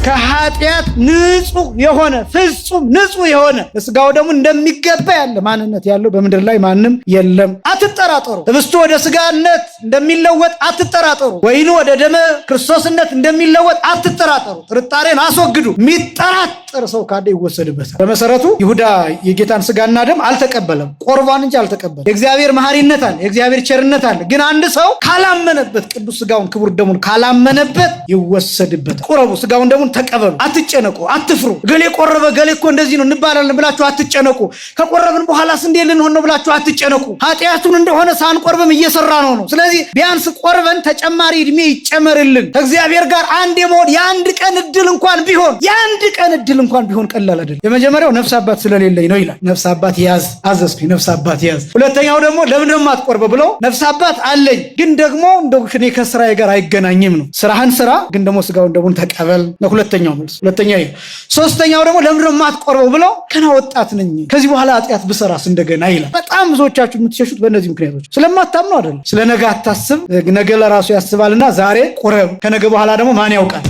ከኃጢአት ንጹህ የሆነ ፍጹም ንጹህ የሆነ ስጋው ደግሞ እንደሚገባ ያለ ማንነት ያለው በምድር ላይ ማንም የለም። አትጠራጠሩ። ህብስቱ ወደ ስጋነት እንደሚለወጥ አትጠራጠሩ። ወይኑ ወደ ደመ ክርስቶስነት እንደሚለወጥ አትጠራጠሩ። ጥርጣሬን አስወግዱ። የሚጠራጠር ሰው ካለ ይወሰድበታል። በመሰረቱ ይሁዳ የጌታን ስጋና ደም አልተቀበለም፣ ቆርቧን እንጂ አልተቀበለም። የእግዚአብሔር መሐሪነት አለ፣ የእግዚአብሔር ቸርነት አለ። ግን አንድ ሰው ካላመነበት ቅዱስ ስጋውን ክቡር ደሙን ካላመነበት ይወሰድበታል። ቁረቡ፣ ስጋውን ደሙን ተቀበሉ። አትጨነቁ፣ አትፍሩ። ገሌ ቆረበ፣ ገሌ እኮ እንደዚህ ነው እንባላለን ብላችሁ አትጨነቁ። ከቆረብን በኋላስ እንዴት ልንሆን ነው ብላችሁ አትጨነቁ። ኃጢአቱን እንደሆነ ሳንቆርብም እየሰራ ነው። ስለዚህ ቢያንስ ቆርበን ተጨማሪ እድሜ ይጨመርልን ከእግዚአብሔር ጋር አንድ የመሆን የአንድ ቀን እድል እንኳን ቢሆን ቀላል አይደለም። የመጀመሪያው ነፍስ አባት ስለሌለኝ ነው ይላል። ነፍስ አባት ያዝ፣ አዘዝኩኝ፣ ነፍስ አባት ያዝ። ሁለተኛው ደግሞ ለምን አትቆርበ ብሎ ነፍስ አባት አለኝ ግን ደግሞ እንደው እኔ ከስራዬ ጋር አይገናኝም ነው። ስራህን ስራ ግን ደግሞ ስጋውን ደግሞ ተቀበል ነው ሁለተኛው መልስ። ሁለተኛው ሶስተኛው ደግሞ ለምን አትቆርበው ብሎ ከና ወጣት ነኝ ከዚህ በኋላ ኃጢአት ብሰራስ እንደገና ይላል። በጣም ብዙዎቻችሁ የምትሸሹት በእነዚህ ምክንያቶች ስለማታምኑ አይደለም። ስለ ነገ አታስብ፣ ነገ ለራሱ ያስባልና ዛሬ ቁረብ፣ ከነገ በኋላ ደግሞ ማን ያውቃል።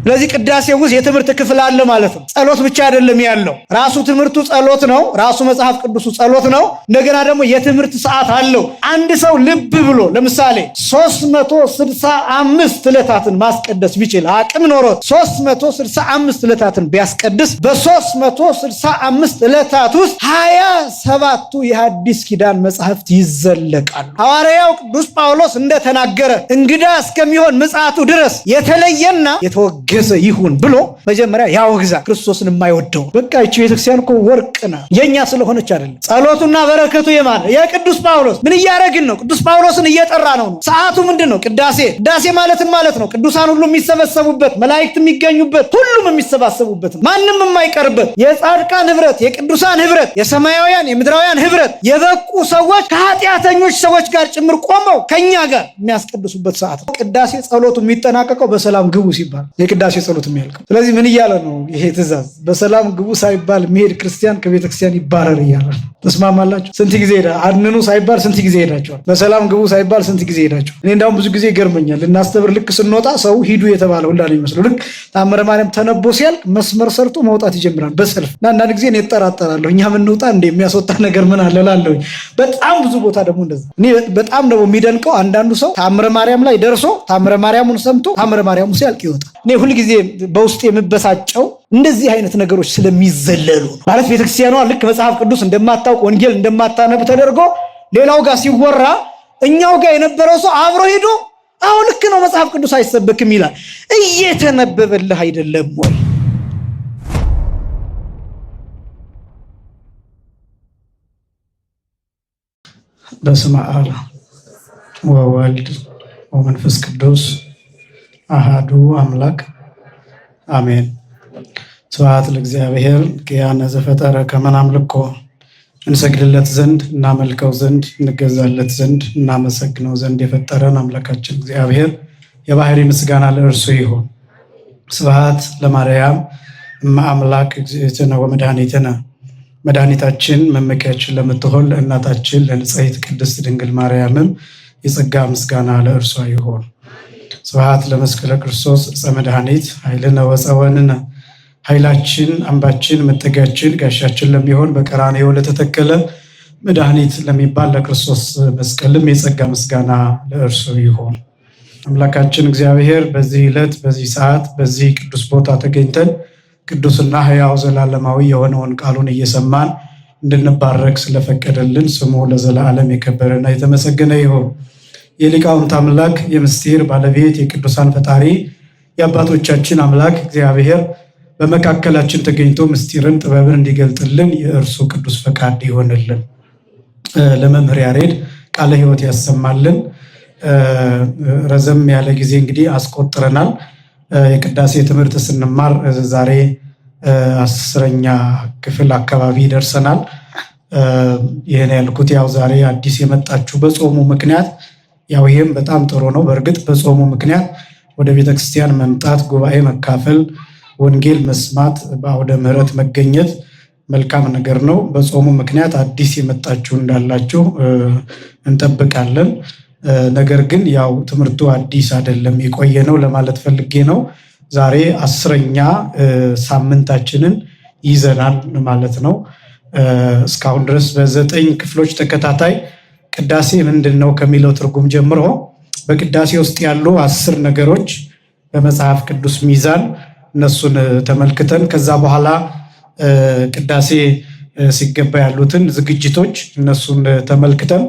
ስለዚህ ቅዳሴ ውስጥ የትምህርት ክፍል አለ ማለት ነው። ጸሎት ብቻ አይደለም ያለው፣ ራሱ ትምህርቱ ጸሎት ነው፣ ራሱ መጽሐፍ ቅዱሱ ጸሎት ነው። እንደገና ደግሞ የትምህርት ሰዓት አለው። አንድ ሰው ልብ ብሎ ለምሳሌ 365 ዕለታትን ማስቀደስ ቢችል አቅም ኖሮት 365 ዕለታትን ቢያስቀድስ በ365 ዕለታት ውስጥ 27ቱ የሐዲስ ኪዳን መጽሐፍት ይዘለቃሉ። ሐዋርያው ቅዱስ ጳውሎስ እንደተናገረ እንግዳ እስከሚሆን ምጽአቱ ድረስ የተለየና የተወገዘ ይሁን ብሎ መጀመሪያ ያወግዛ ክርስቶስን የማይወደው። በቃ እቺ ቤተክርስቲያን እኮ ወርቅ ናት፣ የኛ ስለሆነች አይደለም። ጸሎቱና በረከቱ የማን የቅዱስ ጳውሎስ። ምን እያደረግን ነው? ቅዱስ ጳውሎስን እየጠራ ነው። ሰዓቱ ምንድነው? ቅዳሴ ማለትን ማለት ነው ቅዱሳን ሁሉ የሚሰበሰቡበት፣ መላእክት የሚገኙበት፣ ሁሉም የሚሰባሰቡበት፣ ማንም የማይቀርበት የጻድቃን ህብረት፣ የቅዱሳን ህብረት፣ የሰማያውያን የምድራውያን ህብረት፣ የበቁ ሰዎች ከኃጢአተኞች ሰዎች ጋር ጭምር ቆመው ከኛ ጋር የሚያስቀድሱበት ሰዓት ነው። ቅዳሴ ጸሎቱ የሚጠናቀቀው በሰላም ግቡ ሲባል የቅዳሴ ጸሎት የሚያልቀው። ስለዚህ ምን እያለ ነው ይሄ ትእዛዝ? በሰላም ግቡ ሳይባል የሚሄድ ክርስቲያን ከቤተክርስቲያን ይባረር እያለ ነው። ተስማማላችሁ? ስንት ጊዜ ሄዳ አድንኑ ሳይባል ስንት ጊዜ ሄዳቸዋል? በሰላም ግቡ ሳይባል ስንት ጊዜ ሄዳቸዋል? እኔ እንዳውም ብዙ ጊዜ ይገርመኛል። ልናስተምር ልክ ስንወጣ ሰው ሂዱ የተባለ ሁላ ነው ይመስለው። ልክ ታምረ ማርያም ተነቦ ሲያልቅ መስመር ሰርቶ መውጣት ይጀምራል በሰልፍ እና አንዳንድ ጊዜ እኔ እጠራጠራለሁ እኛ ምንውጣ እንደ የሚያስወጣ ነገር ምን አለ እላለሁ። በጣም ብዙ ቦታ ደግሞ እንደዛ። እኔ በጣም ደግሞ የሚደንቀው አንዳንዱ ሰው ታምረ ማርያም ላይ ደርሶ ታምረ ማርያሙን ሰምቶ ታምረ ማርያሙ ሲያልቅ ይወጣል። እኔ ሁልጊዜ በውስጥ የምበሳጨው እንደዚህ አይነት ነገሮች ስለሚዘለሉ ማለት ቤተክርስቲያኗ ልክ መጽሐፍ ቅዱስ እንደማታውቅ ወንጌል እንደማታነብ ተደርጎ ሌላው ጋር ሲወራ እኛው ጋር የነበረው ሰው አብሮ ሄዶ አሁን ልክ ነው መጽሐፍ ቅዱስ አይሰበክም ይላል። እየተነበበልህ አይደለም ወይ? በስመ አብ ወወልድ ወመንፈስ ቅዱስ አሃዱ አምላክ አሜን። ስብሐት ለእግዚአብሔር ኪያነ ዘፈጠረ ከመ ናምልኮ እንሰግድለት ዘንድ እናመልከው ዘንድ እንገዛለት ዘንድ እናመሰግነው ዘንድ የፈጠረን አምላካችን እግዚአብሔር የባህሪ ምስጋና ለእርሱ ይሁን። ስብሐት ለማርያም እመ አምላክ እግዝእትነ ወመድኃኒትነ መድኃኒታችን መመኪያችን ለምትሆን ለእናታችን ለንጽሕት ቅድስት ድንግል ማርያምም የጸጋ ምስጋና ለእርሷ ይሁን። ስብሐት ለመስቀለ ክርስቶስ ዕፀ መድኃኒት ኃይልነ ወፀወንነ ኃይላችን አምባችን መጠጊያችን ጋሻችን ለሚሆን በቀራንዮ ለተተከለ መድኃኒት ለሚባል ለክርስቶስ መስቀልም የጸጋ ምስጋና ለእርሱ ይሁን። አምላካችን እግዚአብሔር በዚህ ዕለት በዚህ ሰዓት በዚህ ቅዱስ ቦታ ተገኝተን ቅዱስና ሕያው ዘላለማዊ የሆነውን ቃሉን እየሰማን እንድንባረክ ስለፈቀደልን ስሙ ለዘላለም የከበረና የተመሰገነ ይሁን። የሊቃውንት አምላክ የምስጢር ባለቤት የቅዱሳን ፈጣሪ የአባቶቻችን አምላክ እግዚአብሔር በመካከላችን ተገኝቶ ምስጢርን ጥበብን እንዲገልጥልን የእርሱ ቅዱስ ፈቃድ ይሆንልን። ለመምህር ያሬድ ቃለ ሕይወት ያሰማልን። ረዘም ያለ ጊዜ እንግዲህ አስቆጥረናል። የቅዳሴ ትምህርት ስንማር ዛሬ 10ኛ ክፍል አካባቢ ደርሰናል። ይህን ያልኩት ያው ዛሬ አዲስ የመጣችሁ በጾሙ ምክንያት ያው ይህም በጣም ጥሩ ነው። በእርግጥ በጾሙ ምክንያት ወደ ቤተክርስቲያን መምጣት፣ ጉባኤ መካፈል፣ ወንጌል መስማት፣ በአውደ ምሕረት መገኘት መልካም ነገር ነው። በጾሙ ምክንያት አዲስ የመጣችሁ እንዳላችሁ እንጠብቃለን። ነገር ግን ያው ትምህርቱ አዲስ አይደለም የቆየ ነው ለማለት ፈልጌ ነው። ዛሬ 10ኛ ሳምንታችንን ይዘናል ማለት ነው። እስካሁን ድረስ በ9 ክፍሎች ተከታታይ ቅዳሴ ምንድነው ከሚለው ትርጉም ጀምሮ በቅዳሴ ውስጥ ያሉ 10 ነገሮች በመጽሐፍ ቅዱስ ሚዛን እነሱን ተመልክተን ከዛ በኋላ ቅዳሴ ሲገባ ያሉትን ዝግጅቶች እነሱን ተመልክተን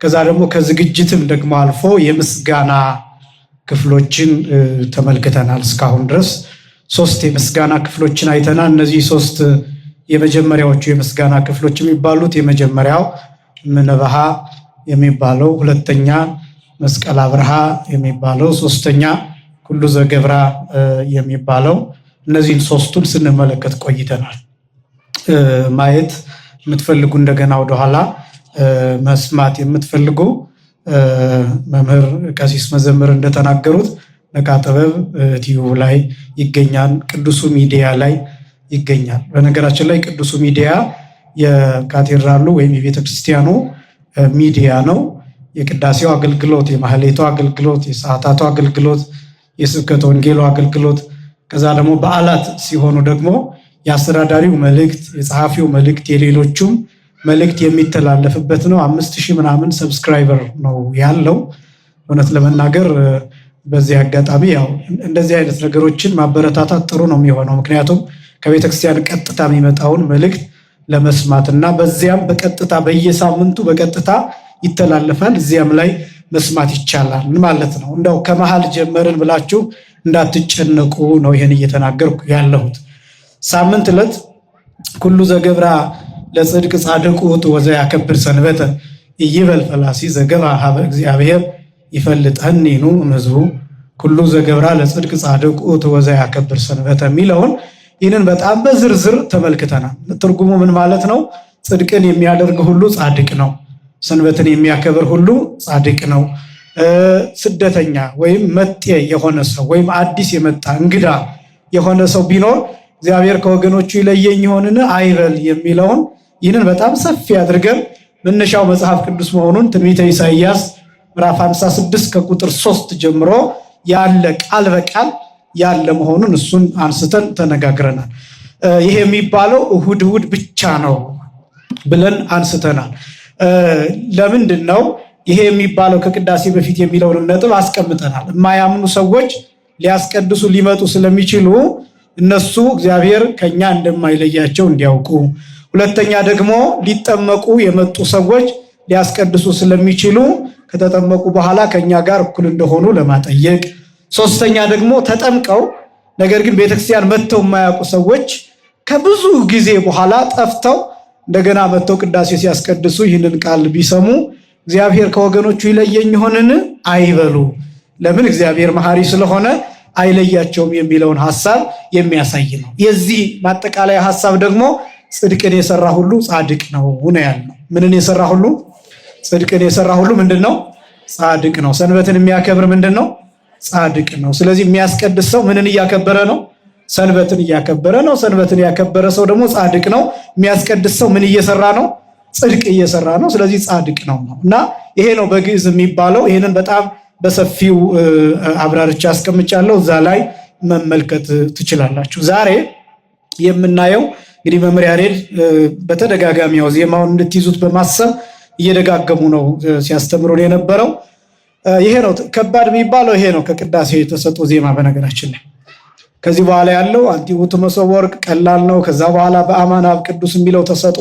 ከዛ ደግሞ ከዝግጅትም ደግሞ አልፎ የምስጋና ክፍሎችን ተመልክተናል። እስካሁን ድረስ 3 የምስጋና ክፍሎችን አይተናል። እነዚህ 3 የመጀመሪያዎቹ የምስጋና ክፍሎች የሚባሉት የመጀመሪያው ምንባሃ የሚባለው፣ ሁለተኛ መስቀል አብርሃ የሚባለው፣ ሶስተኛ ኩሉ ዘገብራ የሚባለው እነዚህን 3ቱን ስንመለከት ቆይተናል። ማየት የምትፈልጉ እንደገና ወደኋላ መስማት የምትፈልጉ መምህር ቀሲስ መዘምር እንደተናገሩት ነቃ ጥበብ ቲዩብ ላይ ይገኛል፣ ቅዱሱ ሚዲያ ላይ ይገኛል። በነገራችን ላይ ቅዱሱ ሚዲያ የካቴድራሉ ወይም የቤተክርስቲያኑ ሚዲያ ነው። የቅዳሴው አገልግሎት፣ የማህሌቱ አገልግሎት፣ የሰዓታቱ አገልግሎት፣ የስብከተ ወንጌሉ አገልግሎት ከዛ ደግሞ በዓላት ሲሆኑ ደግሞ የአስተዳዳሪው መልእክት፣ የጸሐፊው መልእክት፣ የሌሎቹም መልእክት የሚተላለፍበት ነው። 5000 ምናምን ሰብስክራይበር ነው ያለው። እውነት ለመናገር በዚህ አጋጣሚ ያው እንደዚህ አይነት ነገሮችን ማበረታታት ጥሩ ነው የሚሆነው። ምክንያቱም ከቤተክርስቲያን ቀጥታ የሚመጣውን መልእክት ለመስማትና በዚያም በቀጥታ በየሳምንቱ በቀጥታ ይተላለፋል። እዚያም ላይ መስማት ይቻላል ማለት ነው። እንደው ከመሃል ጀመርን ብላችሁ እንዳትጨነቁ ነው ይሄን እየተናገርኩ ያለሁት። ሳምንት ዕለት ኩሉ ዘገብራ ለጽድቅ ጻድቁ ወዘ ያከብር ሰንበተ ይበል ፈላሲ ዘገባ ሀበ እግዚአብሔር ይፈልጠኒኑ መዝቡ ኩሉ ዘገብራ ለጽድቅ ጻድቁ ወዘ ያከብር ሰንበተ የሚለውን ይህንን በጣም በዝርዝር ተመልክተናል። ትርጉሙ ምን ማለት ነው? ጽድቅን የሚያደርግ ሁሉ ጻድቅ ነው። ሰንበትን የሚያከብር ሁሉ ጻድቅ ነው። ስደተኛ ወይም መጤ የሆነ ሰው ወይም አዲስ የመጣ እንግዳ የሆነ ሰው ቢኖር እግዚአብሔር ከወገኖቹ ይለየኝ ይሆንን አይበል የሚለውን ይህንን በጣም ሰፊ አድርገን መነሻው መጽሐፍ ቅዱስ መሆኑን ትንቢተ ኢሳይያስ ምዕራፍ 56 ከቁጥር 3 ጀምሮ ያለ ቃል በቃል ያለ መሆኑን እሱን አንስተን ተነጋግረናል። ይሄ የሚባለው እሁድ እሁድ ብቻ ነው ብለን አንስተናል። ለምንድን ነው ይሄ የሚባለው ከቅዳሴ በፊት የሚለውን ነጥብ አስቀምጠናል። የማያምኑ ሰዎች ሊያስቀድሱ ሊመጡ ስለሚችሉ እነሱ እግዚአብሔር ከኛ እንደማይለያቸው እንዲያውቁ፣ ሁለተኛ ደግሞ ሊጠመቁ የመጡ ሰዎች ሊያስቀድሱ ስለሚችሉ ከተጠመቁ በኋላ ከኛ ጋር እኩል እንደሆኑ ለማጠየቅ፣ ሶስተኛ ደግሞ ተጠምቀው ነገር ግን ቤተክርስቲያን መጥተው የማያውቁ ሰዎች ከብዙ ጊዜ በኋላ ጠፍተው እንደገና መጥተው ቅዳሴ ሲያስቀድሱ ይህንን ቃል ቢሰሙ እግዚአብሔር ከወገኖቹ ይለየኝ ይሆንን አይበሉ። ለምን? እግዚአብሔር መሐሪ ስለሆነ አይለያቸውም የሚለውን ሐሳብ የሚያሳይ ነው። የዚህ ማጠቃለያ ሐሳብ ደግሞ ጽድቅን የሰራ ሁሉ ጻድቅ ነው ያልነው። ምንን የሰራ ሁሉ? ጽድቅን የሰራ ሁሉ ምንድነው? ጻድቅ ነው። ሰንበትን የሚያከብር ምንድነው? ጻድቅ ነው። ስለዚህ የሚያስቀድስ ሰው ምንን እያከበረ ነው? ሰንበትን እያከበረ ነው። ሰንበትን ያከበረ ሰው ደግሞ ጻድቅ ነው። የሚያስቀድስ ሰው ምን እየሰራ ነው? ጽድቅ እየሰራ ነው። ስለዚህ ጻድቅ ነው እና ይሄ ነው በግዕዝ የሚባለው። ይሄንን በጣም በሰፊው አብራርቻ አስቀምጫለሁ። እዛ ላይ መመልከት ትችላላችሁ። ዛሬ የምናየው እንግዲህ መምህር ያሬድ በተደጋጋሚ ያው ዜማውን እንድትይዙት በማሰብ እየደጋገሙ ነው ሲያስተምሩን የነበረው። ይሄ ነው ከባድ የሚባለው ይሄ ነው ከቅዳሴ የተሰጠው ዜማ። በነገራችን ላይ ከዚህ በኋላ ያለው አንቲ ውእቱ መሶበ ወርቅ ቀላል ነው። ከዛ በኋላ በአማን አብ ቅዱስ የሚለው ተሰጦ።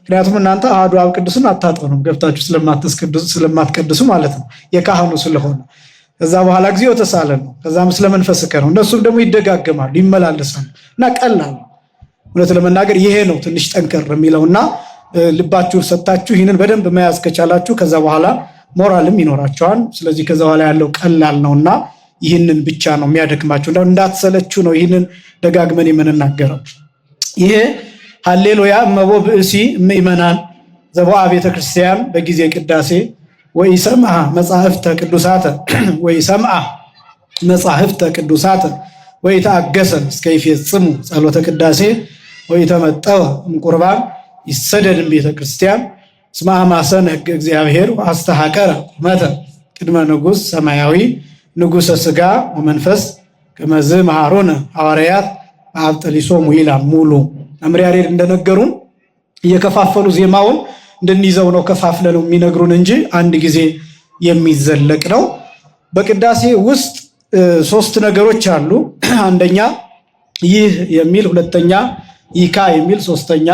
ምክንያቱም እናንተ አሐዱ አብ ቅዱስን አታጠኑም ገብታችሁ ስለማትቀድሱ ማለት ነው፣ የካህኑ ስለሆነ። ከዛ በኋላ ጊዜው ተሳለን ነው። ከዛ ምስለ መንፈስከ ነው። እነሱም ደግሞ ይደጋገማሉ ይመላለሳሉ እና ቀላል ነው። እውነት ለመናገር ይሄ ነው ትንሽ ጠንከር የሚለውና ልባችሁን ሰጣችሁ ይህንን በደንብ መያዝ ከቻላችሁ ከዛ በኋላ ሞራልም ይኖራቸዋል። ስለዚህ ከዛ በኋላ ያለው ቀላል ነውና ይህንን ብቻ ነው የሚያደክማችሁ። እንዳትሰለችሁ ነው ይህንን ደጋግመን የምንናገረው። ይሄ ሃሌሉያ እመቦ ብእሲ ምእመናን ዘቦአ ቤተክርስቲያን በጊዜ ቅዳሴ ወይሰምዐ መጻሕፍተ ቅዱሳተ ወይሰምዐ መጻሕፍተ ቅዱሳተ ወይተአገሰ እስከ ይፈጽሙ ጸሎተ ቅዳሴ ወይተመጠወ እምቁርባን ይሰደድም ቤተክርስቲያን እስመ አማሰነ ሕገ እግዚአብሔር ወአስተሐቀረ ቁመተ ቅድመ ንጉሥ ሰማያዊ ንጉሠ ሥጋ ወመንፈስ ከመዝ መሃሩን ሐዋርያት አብጠሊሶሙ ይላል። ሙሉ መምህር ያሬድ እንደነገሩን እየከፋፈሉ ዜማውን እንድንይዘው ነው ከፋፍለው የሚነግሩን እንጂ አንድ ጊዜ የሚዘለቅ ነው። በቅዳሴ ውስጥ ሶስት ነገሮች አሉ። አንደኛ ይህ የሚል፣ ሁለተኛ ይካ የሚል፣ ሶስተኛ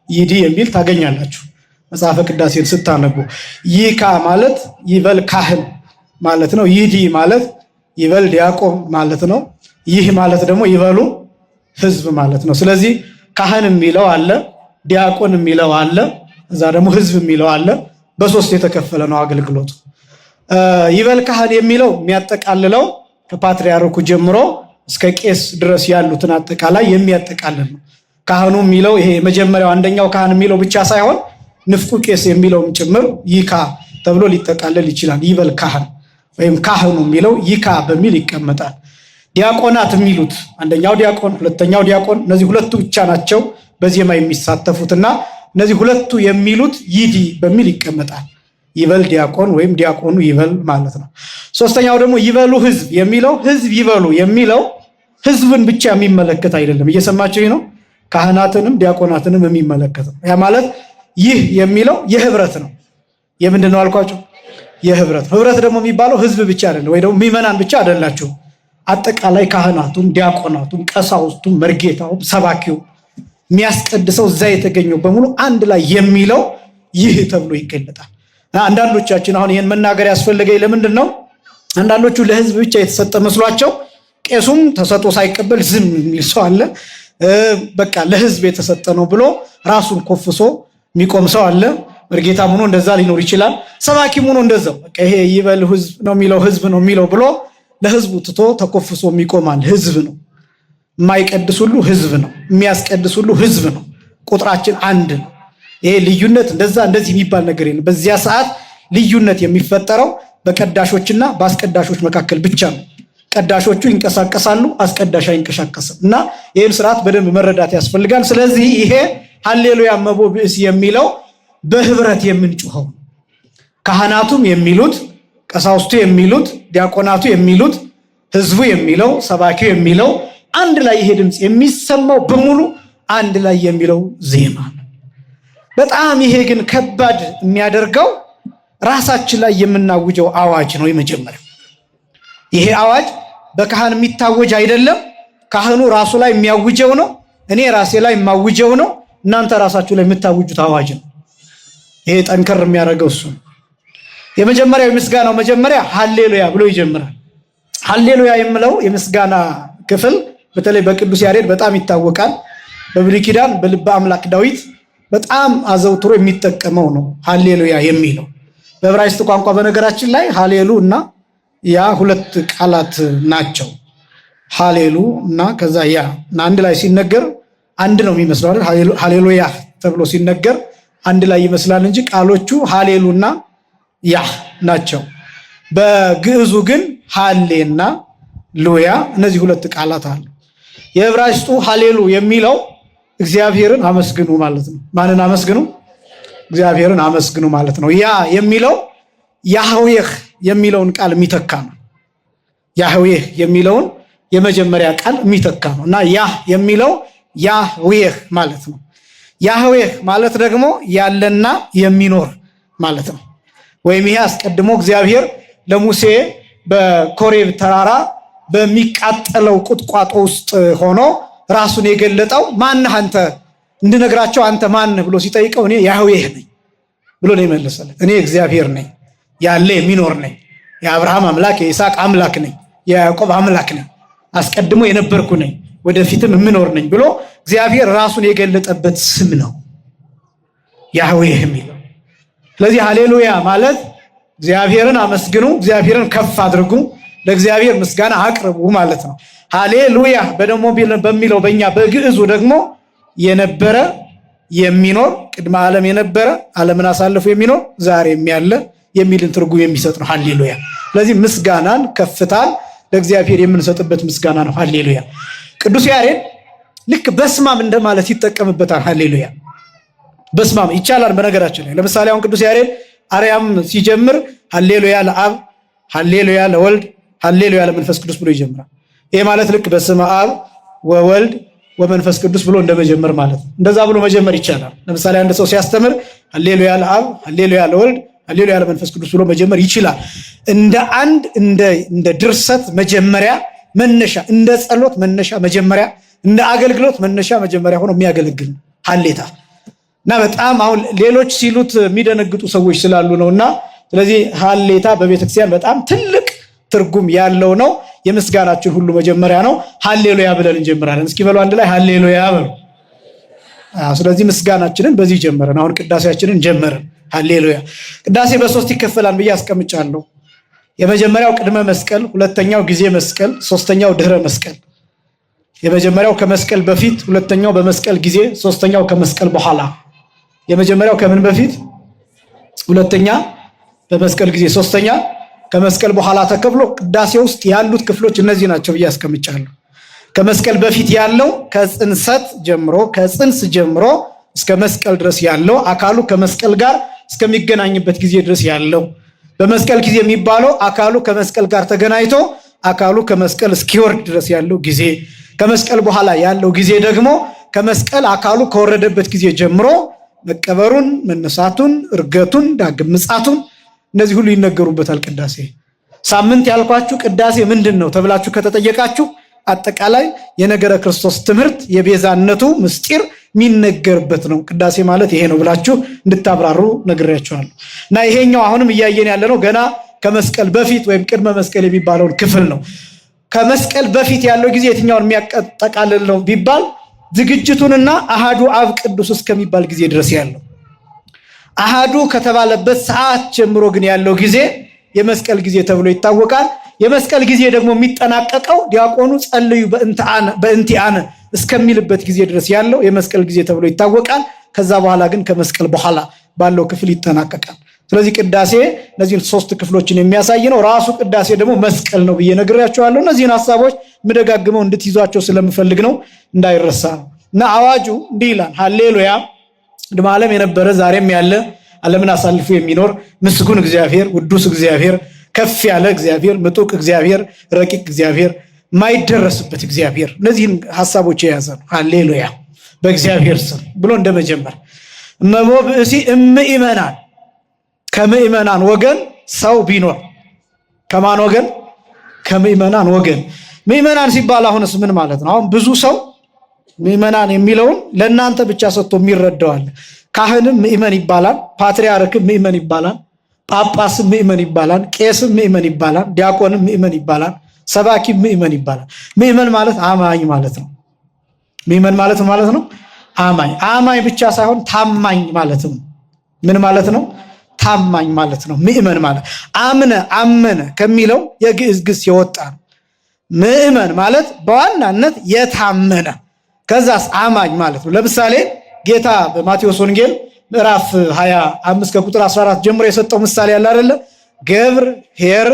ይዲ የሚል ታገኛላችሁ መጽሐፈ ቅዳሴን ስታነቡ። ይካ ማለት ይበል ካህን ማለት ነው። ይዲ ማለት ይበል ዲያቆን ማለት ነው። ይህ ማለት ደግሞ ይበሉ ሕዝብ ማለት ነው። ስለዚህ ካህን የሚለው አለ፣ ዲያቆን የሚለው አለ፣ እዛ ደግሞ ሕዝብ የሚለው አለ። በሶስት የተከፈለ ነው አገልግሎቱ። ይበል ካህን የሚለው የሚያጠቃልለው ከፓትርያርኩ ጀምሮ እስከ ቄስ ድረስ ያሉትን አጠቃላይ የሚያጠቃልል ነው። ካህኑ የሚለው ይሄ መጀመሪያው አንደኛው ካህን የሚለው ብቻ ሳይሆን ንፍቁ ቄስ የሚለውም ጭምር ይካ ተብሎ ሊጠቃለል ይችላል። ይበል ካህን ወይም ካህኑ የሚለው ይካ በሚል ይቀመጣል። ዲያቆናት የሚሉት አንደኛው ዲያቆን፣ ሁለተኛው ዲያቆን፣ እነዚህ ሁለቱ ብቻ ናቸው በዜማ የሚሳተፉትና እነዚህ ሁለቱ የሚሉት ይዲ በሚል ይቀመጣል። ይበል ዲያቆን ወይም ዲያቆኑ ይበል ማለት ነው። ሶስተኛው ደግሞ ይበሉ ሕዝብ የሚለው ሕዝብ ይበሉ የሚለው ሕዝብን ብቻ የሚመለከት አይደለም። እየሰማችሁ ነው። ካህናትንም ዲያቆናትንም የሚመለከት ነው። ያ ማለት ይህ የሚለው የህብረት ነው። የምንድን ነው አልኳችሁ? የህብረት ነው። ህብረት ደግሞ የሚባለው ሕዝብ ብቻ አይደለም፣ ወይ ደግሞ ምዕመናን ብቻ አይደላችሁ። አጠቃላይ ካህናቱም ዲያቆናቱም ቀሳውስቱም መርጌታውም ሰባኪው የሚያስቀድሰው እዛ የተገኘው በሙሉ አንድ ላይ የሚለው ይህ ተብሎ ይገለጣል። አንዳንዶቻችን አሁን ይህን መናገር ያስፈልገኝ ለምንድን ነው? አንዳንዶቹ ለህዝብ ብቻ የተሰጠ መስሏቸው ቄሱም ተሰጥኦ ሳይቀበል ዝም የሚል ሰው አለ። በቃ ለህዝብ የተሰጠ ነው ብሎ ራሱን ኮፍሶ የሚቆም ሰው አለ። መርጌታም ሆኖ እንደዛ ሊኖር ይችላል። ሰባኪም ሆኖ እንደዛው በቃ ይሄ ይበል ህዝብ ነው የሚለው ህዝብ ነው የሚለው ብሎ ለህዝቡ ትቶ ተኮፍሶ የሚቆማል። ህዝብ ነው የማይቀድስ ሁሉ ህዝብ ነው፣ የሚያስቀድስ ሁሉ ህዝብ ነው። ቁጥራችን አንድ ነው። ይሄ ልዩነት እንደዚህ የሚባል ነገር የለም። በዚያ ሰዓት ልዩነት የሚፈጠረው በቀዳሾችና በአስቀዳሾች መካከል ብቻ ነው። ቀዳሾቹ ይንቀሳቀሳሉ፣ አስቀዳሽ አይንቀሳቀስም። እና ይህን ስርዓት በደንብ መረዳት ያስፈልጋል። ስለዚህ ይሄ ሃሌሉያ እመቦ ብእስ የሚለው በህብረት የምንጮኸው ካህናቱም የሚሉት፣ ቀሳውስቱ የሚሉት፣ ዲያቆናቱ የሚሉት፣ ህዝቡ የሚለው፣ ሰባኪው የሚለው አንድ ላይ ይሄ ድምፅ የሚሰማው በሙሉ አንድ ላይ የሚለው ዜማ ነው። በጣም ይሄ ግን ከባድ የሚያደርገው ራሳችን ላይ የምናውጀው አዋጅ ነው። የመጀመሪያው ይሄ አዋጅ በካህን የሚታወጅ አይደለም። ካህኑ ራሱ ላይ የሚያውጀው ነው። እኔ ራሴ ላይ የማውጀው ነው። እናንተ ራሳችሁ ላይ የምታውጁት አዋጅ ነው። ይሄ ጠንከር የሚያደርገው እሱ ነው። የመጀመሪያው የምስጋናው መጀመሪያ ሃሌሉያ ብሎ ይጀምራል። ሃሌሉያ የምለው የምስጋና ክፍል በተለይ በቅዱስ ያሬድ በጣም ይታወቃል። በብሉይ ኪዳን በልበ አምላክ ዳዊት በጣም አዘውትሮ የሚጠቀመው ነው ሃሌሉያ የሚለው። በዕብራይስጥ ቋንቋ በነገራችን ላይ ሃሌሉ እና ያ ሁለት ቃላት ናቸው። ሃሌሉ እና ከዛ ያ እና አንድ ላይ ሲነገር አንድ ነው የሚመስለው አይደል? ሃሌሉያ ተብሎ ሲነገር አንድ ላይ ይመስላል እንጂ ቃሎቹ ሃሌሉ እና ያ ናቸው። በግዕዙ ግን ሃሌና ሉያ እነዚህ ሁለት ቃላት አሉ። የዕብራይስጡ ሃሌሉ የሚለው እግዚአብሔርን አመስግኑ ማለት ነው። ማንን አመስግኑ? እግዚአብሔርን አመስግኑ ማለት ነው። ያ የሚለው ያህዌህ የሚለውን ቃል የሚተካ ነው። ያህዌህ የሚለውን የመጀመሪያ ቃል የሚተካ ነው እና ያ የሚለው ያህዌህ ማለት ነው። ያህዌህ ማለት ደግሞ ያለና የሚኖር ማለት ነው። ወይም ይሄ አስቀድሞ እግዚአብሔር ለሙሴ በኮሬብ ተራራ በሚቃጠለው ቁጥቋጦ ውስጥ ሆኖ ራሱን የገለጠው ማነህ አንተ እንድነግራቸው አንተ ማነህ ብሎ ሲጠይቀው እኔ ያህዌህ ነኝ ብሎ ነው የመለሰለት። እኔ እግዚአብሔር ነኝ፣ ያለ የሚኖር ነኝ፣ የአብርሃም አምላክ የይስሐቅ አምላክ ነኝ፣ የያዕቆብ አምላክ ነኝ፣ አስቀድሞ የነበርኩ ነኝ፣ ወደፊትም የምኖር ነኝ ብሎ እግዚአብሔር ራሱን የገለጠበት ስም ነው ያህዌህ የሚለው። ስለዚህ ሃሌሉያ ማለት እግዚአብሔርን አመስግኑ፣ እግዚአብሔርን ከፍ አድርጉ፣ ለእግዚአብሔር ምስጋና አቅርቡ ማለት ነው። ሃሌሉያ በደሞ በሚለው በእኛ በግዕዙ ደግሞ የነበረ የሚኖር ቅድመ ዓለም የነበረ ዓለምን አሳልፎ የሚኖር ዛሬም ያለ የሚልን ትርጉም የሚሰጥ ነው ሃሌሉያ። ስለዚህ ምስጋናን ከፍታን ለእግዚአብሔር የምንሰጥበት ምስጋና ነው ሃሌሉያ። ቅዱስ ያሬድ ልክ በስማም እንደማለት ይጠቀምበታል ሃሌሉያ። በስማም ይቻላል በነገራችን ላይ። ለምሳሌ አሁን ቅዱስ ያሬድ አርያም ሲጀምር ሃሌሉያ ለአብ፣ ሃሌሉያ ለወልድ፣ ሃሌሉያ ለመንፈስ ቅዱስ ብሎ ይጀምራል። ይሄ ማለት ልክ በስመ አብ ወወልድ ወመንፈስ ቅዱስ ብሎ እንደመጀመር ማለት ነው። እንደዛ ብሎ መጀመር ይቻላል። ለምሳሌ አንድ ሰው ሲያስተምር ሃሌሉያ ለአብ፣ ሃሌሉያ ለወልድ፣ ሃሌሉያ ለመንፈስ ቅዱስ ብሎ መጀመር ይችላል። እንደ ድርሰት መጀመሪያ መነሻ፣ እንደ ጸሎት መነሻ መጀመሪያ፣ እንደ አገልግሎት መነሻ መጀመሪያ ሆኖ የሚያገለግል ሃሌታ እና በጣም አሁን ሌሎች ሲሉት የሚደነግጡ ሰዎች ስላሉ ነውና ስለዚህ ሃሌታ በቤተክርስቲያን በጣም ትልቅ ትርጉም ያለው ነው። የምስጋናችን ሁሉ መጀመሪያ ነው። ሃሌሉያ ብለን እንጀምራለን። እስኪ በሉ አንድ ላይ ሃሌሉያ በሉ። ስለዚህ ምስጋናችንን በዚህ ጀመረን። አሁን ቅዳሴያችንን ጀመረን። ሃሌሉያ። ቅዳሴ በሶስት ይከፈላል ብዬ አስቀምጫለሁ። የመጀመሪያው ቅድመ መስቀል፣ ሁለተኛው ጊዜ መስቀል፣ ሶስተኛው ድህረ መስቀል። የመጀመሪያው ከመስቀል በፊት፣ ሁለተኛው በመስቀል ጊዜ፣ ሶስተኛው ከመስቀል በኋላ። የመጀመሪያው ከምን በፊት፣ ሁለተኛ በመስቀል ጊዜ፣ ሶስተኛ ከመስቀል በኋላ ተከፍሎ ቅዳሴ ውስጥ ያሉት ክፍሎች እነዚህ ናቸው ብዬ አስቀምጫለሁ። ከመስቀል በፊት ያለው ከጽንሰት ጀምሮ ከጽንስ ጀምሮ እስከ መስቀል ድረስ ያለው አካሉ ከመስቀል ጋር እስከሚገናኝበት ጊዜ ድረስ ያለው። በመስቀል ጊዜ የሚባለው አካሉ ከመስቀል ጋር ተገናኝቶ አካሉ ከመስቀል እስኪወርድ ድረስ ያለው ጊዜ። ከመስቀል በኋላ ያለው ጊዜ ደግሞ ከመስቀል አካሉ ከወረደበት ጊዜ ጀምሮ መቀበሩን፣ መነሳቱን፣ እርገቱን፣ ዳግም ምጽአቱን እነዚህ ሁሉ ይነገሩበታል ቅዳሴ። ሳምንት ያልኳችሁ ቅዳሴ ምንድን ነው ተብላችሁ ከተጠየቃችሁ አጠቃላይ የነገረ ክርስቶስ ትምህርት የቤዛነቱ ምስጢር የሚነገርበት ነው። ቅዳሴ ማለት ይሄ ነው ብላችሁ እንድታብራሩ ነግሬያችኋለሁ። እና ይሄኛው አሁንም እያየን ያለነው ገና ከመስቀል በፊት ወይም ቅድመ መስቀል የሚባለውን ክፍል ነው። ከመስቀል በፊት ያለው ጊዜ የትኛውን የሚያጠቃልል ነው ቢባል ዝግጅቱንና አሃዱ አብ ቅዱስ እስከሚባል ጊዜ ድረስ ያለው። አሃዱ ከተባለበት ሰዓት ጀምሮ ግን ያለው ጊዜ የመስቀል ጊዜ ተብሎ ይታወቃል። የመስቀል ጊዜ ደግሞ የሚጠናቀቀው ዲያቆኑ ጸልዩ በእንቲአነ እስከሚልበት ጊዜ ድረስ ያለው የመስቀል ጊዜ ተብሎ ይታወቃል። ከዛ በኋላ ግን ከመስቀል በኋላ ባለው ክፍል ይጠናቀቃል። ስለዚህ ቅዳሴ እነዚህን ሶስት ክፍሎችን የሚያሳይ ነው። ራሱ ቅዳሴ ደግሞ መስቀል ነው ብዬ ነግሬያቸዋለሁ። እነዚህን ሀሳቦች ምደጋግመው እንድትይዟቸው ስለምፈልግ ነው፣ እንዳይረሳ ነው። እና አዋጁ እንዲህ ይላል። ሃሌሉያ ቅድመ ዓለም የነበረ ዛሬም ያለ ዓለምን አሳልፎ የሚኖር ምስጉን እግዚአብሔር፣ ውዱስ እግዚአብሔር፣ ከፍ ያለ እግዚአብሔር፣ ምጡቅ እግዚአብሔር፣ ረቂቅ እግዚአብሔር፣ ማይደረስበት እግዚአብሔር። እነዚህን ሀሳቦች የያዘ ነው። ሃሌሉያ በእግዚአብሔር ስም ብሎ እንደመጀመር እመቦ ብእሲ እምእመናን ከምእመናን ወገን ሰው ቢኖር ከማን ወገን? ከምእመናን ወገን። ምእመናን ሲባል አሁንስ ምን ማለት ነው? አሁን ብዙ ሰው ምእመናን የሚለውን ለእናንተ ብቻ ሰጥቶ የሚረዳዋል። ካህንም ምእመን ይባላል፣ ፓትርያርክም ምእመን ይባላል፣ ጳጳስም ምእመን ይባላል፣ ቄስም ምእመን ይባላል፣ ዲያቆንም ምእመን ይባላል፣ ሰባኪም ምእመን ይባላል። ምእመን ማለት አማኝ ማለት ነው። ምእመን ማለት ነው አማኝ። አማኝ ብቻ ሳይሆን ታማኝ ማለትም። ምን ማለት ነው? ታማኝ ማለት ነው። ምእመን ማለት አመነ ከሚለው የግዕዝ ግስ የወጣ ነው። ምእመን ማለት በዋናነት የታመነ ከዛስ አማኝ ማለት ነው። ለምሳሌ ጌታ በማቴዎስ ወንጌል ምዕራፍ 25 ከቁጥር 14 ጀምሮ የሰጠው ምሳሌ ያለ አይደለ? ገብር ኄር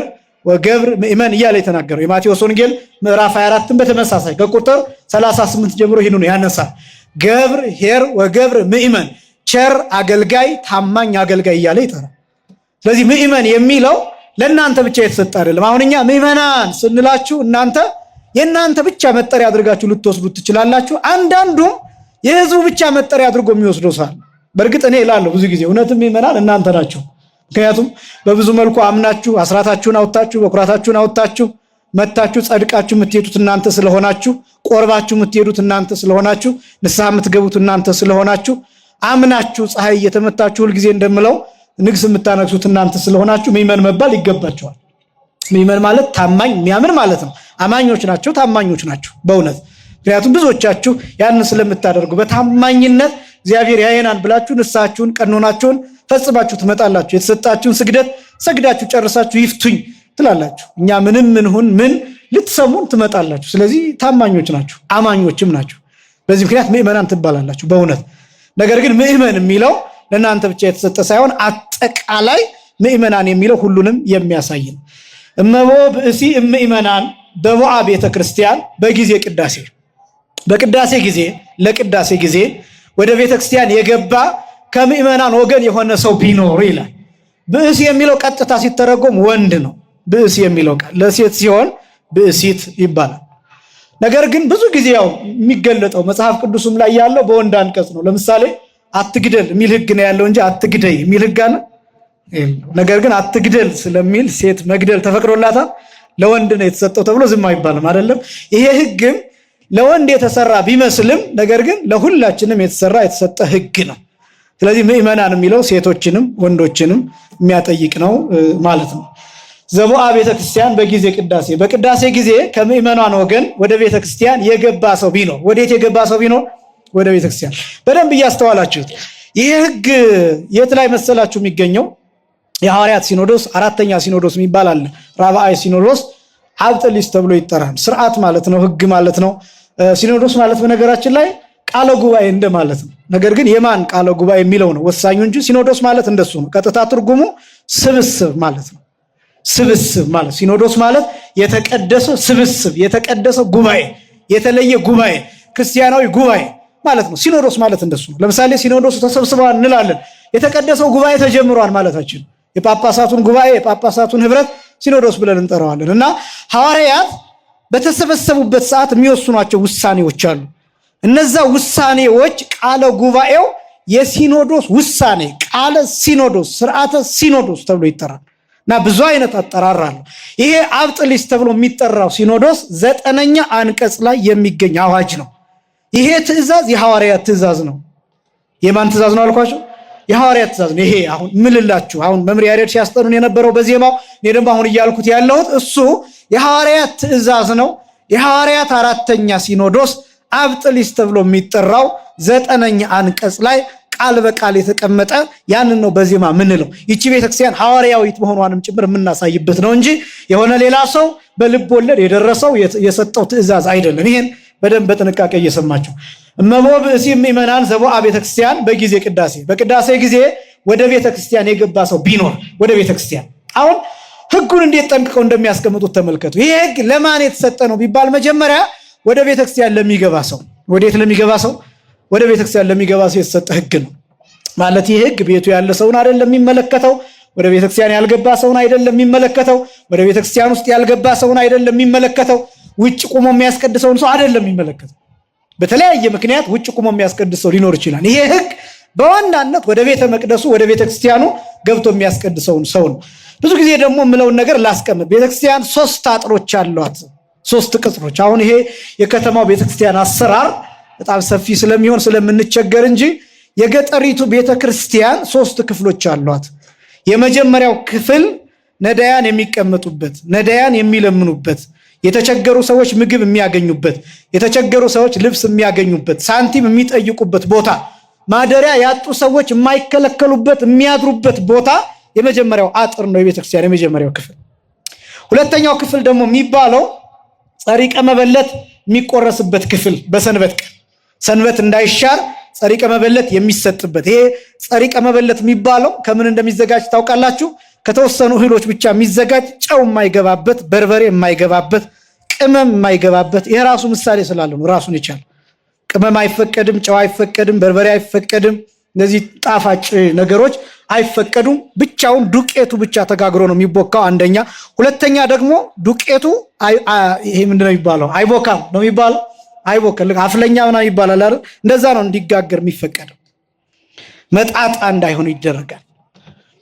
ወገብር ምእመን እያለ የተናገረው የማቴዎስ ወንጌል ምዕራፍ 24ን በተመሳሳይ ከቁጥር 38 ጀምሮ ይህንን ያነሳል። ገብር ኄር ወገብር ምእመን፣ ቸር አገልጋይ፣ ታማኝ አገልጋይ እያለ ይጠራል። ስለዚህ ምእመን የሚለው ለእናንተ ብቻ የተሰጠ አይደለም። አሁን እኛ ምእመናን ስንላችሁ እናንተ የእናንተ ብቻ መጠሪያ አድርጋችሁ ልትወስዱት ትችላላችሁ። አንዳንዱም የህዝቡ ብቻ መጠሪያ አድርጎ የሚወስደው ሳል። በእርግጥ እኔ እላለሁ ብዙ ጊዜ እውነትም ምእመናን እናንተ ናችሁ። ምክንያቱም በብዙ መልኩ አምናችሁ አስራታችሁን አውጥታችሁ በኩራታችሁን አውጥታችሁ መታችሁ ጸድቃችሁ የምትሄዱት እናንተ ስለሆናችሁ፣ ቆርባችሁ የምትሄዱት እናንተ ስለሆናችሁ፣ ንስሐ የምትገቡት እናንተ ስለሆናችሁ፣ አምናችሁ ፀሐይ እየተመታችሁ ሁልጊዜ እንደምለው ንግስ የምታነግሱት እናንተ ስለሆናችሁ ምእመን መባል ይገባቸዋል። ምእመን ማለት ታማኝ የሚያምን ማለት ነው። አማኞች ናቸው፣ ታማኞች ናቸው በእውነት። ምክንያቱም ብዙዎቻችሁ ያንን ስለምታደርጉ በታማኝነት እግዚአብሔር ያየናል ብላችሁ ንስሐችሁን ቀኖናችሁን ፈጽማችሁ ትመጣላችሁ። የተሰጣችሁን ስግደት ሰግዳችሁ ጨርሳችሁ ይፍቱኝ ትላላችሁ። እኛ ምንም ምንሁን ምን ልትሰሙን ትመጣላችሁ። ስለዚህ ታማኞች ናችሁ፣ አማኞችም ናችሁ። በዚህ ምክንያት ምእመናን ትባላላችሁ በእውነት። ነገር ግን ምእመን የሚለው ለእናንተ ብቻ የተሰጠ ሳይሆን አጠቃላይ ምእመናን የሚለው ሁሉንም የሚያሳይ ነው። እመቦ ብእሲ እምእመናን በቦአ ቤተ ክርስቲያን በጊዜ ቅዳሴ፣ በቅዳሴ ጊዜ ለቅዳሴ ጊዜ ወደ ቤተ ክርስቲያን የገባ ከምእመናን ወገን የሆነ ሰው ቢኖር ይላል። ብእሲ የሚለው ቀጥታ ሲተረጎም ወንድ ነው። ብእሲ የሚለው ቃል ለሴት ሲሆን ብእሲት ይባላል። ነገር ግን ብዙ ጊዜ ያው የሚገለጠው መጽሐፍ ቅዱስም ላይ ያለው በወንድ አንቀጽ ነው። ለምሳሌ አትግደል የሚል ህግ ነው ያለው እንጂ አትግደይ የሚል ህግ አለ። ነገር ግን አትግደል ስለሚል ሴት መግደል ተፈቅዶላታል። ለወንድ ነው የተሰጠው ተብሎ ዝም አይባልም አይደለም። ይሄ ህግም ለወንድ የተሰራ ቢመስልም ነገር ግን ለሁላችንም የተሰጠ ህግ ነው። ስለዚህ ምእመናን የሚለው ሴቶችንም ወንዶችንም የሚያጠይቅ ነው ማለት ነው። ዘቦአ ቤተክርስቲያን በጊዜ ቅዳሴ፣ በቅዳሴ ጊዜ ከምእመናን ወገን ወደ ቤተክርስቲያን የገባ ሰው ቢኖር፣ ወዴት የገባ ሰው ቢኖር? ወደ ቤተክርስቲያን። በደንብ እያስተዋላችሁት። ይሄ ህግ የት ላይ መሰላችሁ የሚገኘው? የሐዋርያት ሲኖዶስ አራተኛ ሲኖዶስ የሚባል አለ። ራብዓይ ሲኖዶስ አብጥሊስ ተብሎ ይጠራል። ስርዓት ማለት ነው፣ ህግ ማለት ነው። ሲኖዶስ ማለት በነገራችን ላይ ቃለ ጉባኤ እንደማለት ነው። ነገር ግን የማን ቃለ ጉባኤ የሚለው ነው ወሳኙ እንጂ ሲኖዶስ ማለት እንደሱ ነው። ቀጥታ ትርጉሙ ስብስብ ማለት ነው። ስብስብ ማለት ሲኖዶስ ማለት የተቀደሰ ስብስብ፣ የተቀደሰ ጉባኤ፣ የተለየ ጉባኤ፣ ክርስቲያናዊ ጉባኤ ማለት ነው። ሲኖዶስ ማለት እንደሱ ነው። ለምሳሌ ሲኖዶስ ተሰብስበዋል እንላለን፣ የተቀደሰው ጉባኤ ተጀምሯል ማለታችን። የጳጳሳቱን ጉባኤ፣ የጳጳሳቱን ህብረት ሲኖዶስ ብለን እንጠራዋለን። እና ሐዋርያት በተሰበሰቡበት ሰዓት የሚወስኗቸው ውሳኔዎች አሉ። እነዛ ውሳኔዎች ቃለ ጉባኤው የሲኖዶስ ውሳኔ፣ ቃለ ሲኖዶስ፣ ስርዓተ ሲኖዶስ ተብሎ ይጠራል። እና ብዙ አይነት አጠራር አለ። ይሄ አብጥሊስ ተብሎ የሚጠራው ሲኖዶስ 9ኛ አንቀጽ ላይ የሚገኝ አዋጅ ነው። ይሄ ትእዛዝ የሐዋርያት ትእዛዝ ነው። የማን ትእዛዝ ነው አልኳቸው? የሐዋርያት ትእዛዝ ነው። ይሄ አሁን ምልላችሁ አሁን መምህር ያሬድ ሲያስጠኑን የነበረው በዜማው እኔ ደግሞ አሁን እያልኩት ያለሁት እሱ የሐዋርያት ትእዛዝ ነው። የሐዋርያት አራተኛ ሲኖዶስ አብጥሊስ ተብሎ የሚጠራው 9ኛ አንቀጽ ላይ ቃል በቃል የተቀመጠ ያንን ነው በዜማ ምንለው። ይቺ ቤተክርስቲያን ሐዋርያዊት መሆኗንም ጭምር የምናሳይበት ነው እንጂ የሆነ ሌላ ሰው በልብ ወለድ የደረሰው የሰጠው ትእዛዝ አይደለም። ይሄን በደንብ በጥንቃቄ እየሰማችሁ እመቦ ብእሲ ምእመናን ዘቦአ ቤተክርስቲያን በጊዜ ቅዳሴ፣ በቅዳሴ ጊዜ ወደ ቤተክርስቲያን የገባ ሰው ቢኖር ወደ ቤተክርስቲያን። አሁን ህጉን እንዴት ጠንቅቀው እንደሚያስቀምጡት ተመልከቱ። ይሄ ህግ ለማን የተሰጠ ነው ቢባል መጀመሪያ ወደ ቤተክርስቲያን ለሚገባ ሰው። ወዴት ለሚገባ ሰው? ወደ ቤተክርስቲያን ለሚገባ ሰው የተሰጠ ህግ ነው ማለት። ይህ ህግ ቤቱ ያለ ሰውን አይደለም የሚመለከተው፣ ወደ ቤተክርስቲያን ያልገባ ሰውን አይደለም የሚመለከተው፣ ወደ ቤተክርስቲያን ውስጥ ያልገባ ሰውን አይደለም የሚመለከተው፣ ውጭ ቆሞ የሚያስቀድሰውን ሰው አይደለም የሚመለከተው። በተለያየ ምክንያት ውጭ ቆሞ የሚያስቀድስ ሰው ሊኖር ይችላል። ይሄ ህግ በዋናነት ወደ ቤተ መቅደሱ ወደ ቤተክርስቲያኑ ገብቶ የሚያስቀድሰውን ሰው ነው። ብዙ ጊዜ ደግሞ የምለውን ነገር ላስቀምጥ። ቤተክርስቲያን 3 አጥሮች አሏት፣ 3 ቅጽሮች። አሁን ይሄ የከተማው ቤተክርስቲያን አሰራር በጣም ሰፊ ስለሚሆን ስለምንቸገር እንጂ የገጠሪቱ ቤተክርስቲያን 3 ክፍሎች አሏት። የመጀመሪያው ክፍል ነዳያን የሚቀመጡበት፣ ነዳያን የሚለምኑበት፣ የተቸገሩ ሰዎች ምግብ የሚያገኙበት፣ የተቸገሩ ሰዎች ልብስ የሚያገኙበት፣ ሳንቲም የሚጠይቁበት ቦታ፣ ማደሪያ ያጡ ሰዎች የማይከለከሉበት የሚያድሩበት ቦታ የመጀመሪያው አጥር ነው የቤተክርስቲያን የመጀመሪያው ክፍል። ሁለተኛው ክፍል ደግሞ የሚባለው ጸሪቀ መበለት የሚቆረስበት ክፍል በሰንበት ቀን ሰንበት እንዳይሻር ጸሪቀ መበለት የሚሰጥበት። ይሄ ጸሪቀ መበለት የሚባለው ከምን እንደሚዘጋጅ ታውቃላችሁ? ከተወሰኑ እህሎች ብቻ የሚዘጋጅ፣ ጨው የማይገባበት፣ በርበሬ የማይገባበት፣ ቅመም የማይገባበት። ይሄ ራሱ ምሳሌ ስላለ ነው። ራሱን ይቻል። ቅመም አይፈቀድም፣ ጨው አይፈቀድም፣ በርበሬ አይፈቀድም። እነዚህ ጣፋጭ ነገሮች አይፈቀዱም። ብቻውን ዱቄቱ ብቻ ተጋግሮ ነው የሚቦካው አንደኛ። ሁለተኛ ደግሞ ዱቄቱ ይሄ ምንድነው የሚባለው? አይቦካም ነው የሚባለው። አይቦከል አፍለኛ ምናምን ይባላል አይደል? እንደዛ ነው እንዲጋገር የሚፈቀደው። መጣጣ እንዳይሆን ይደረጋል።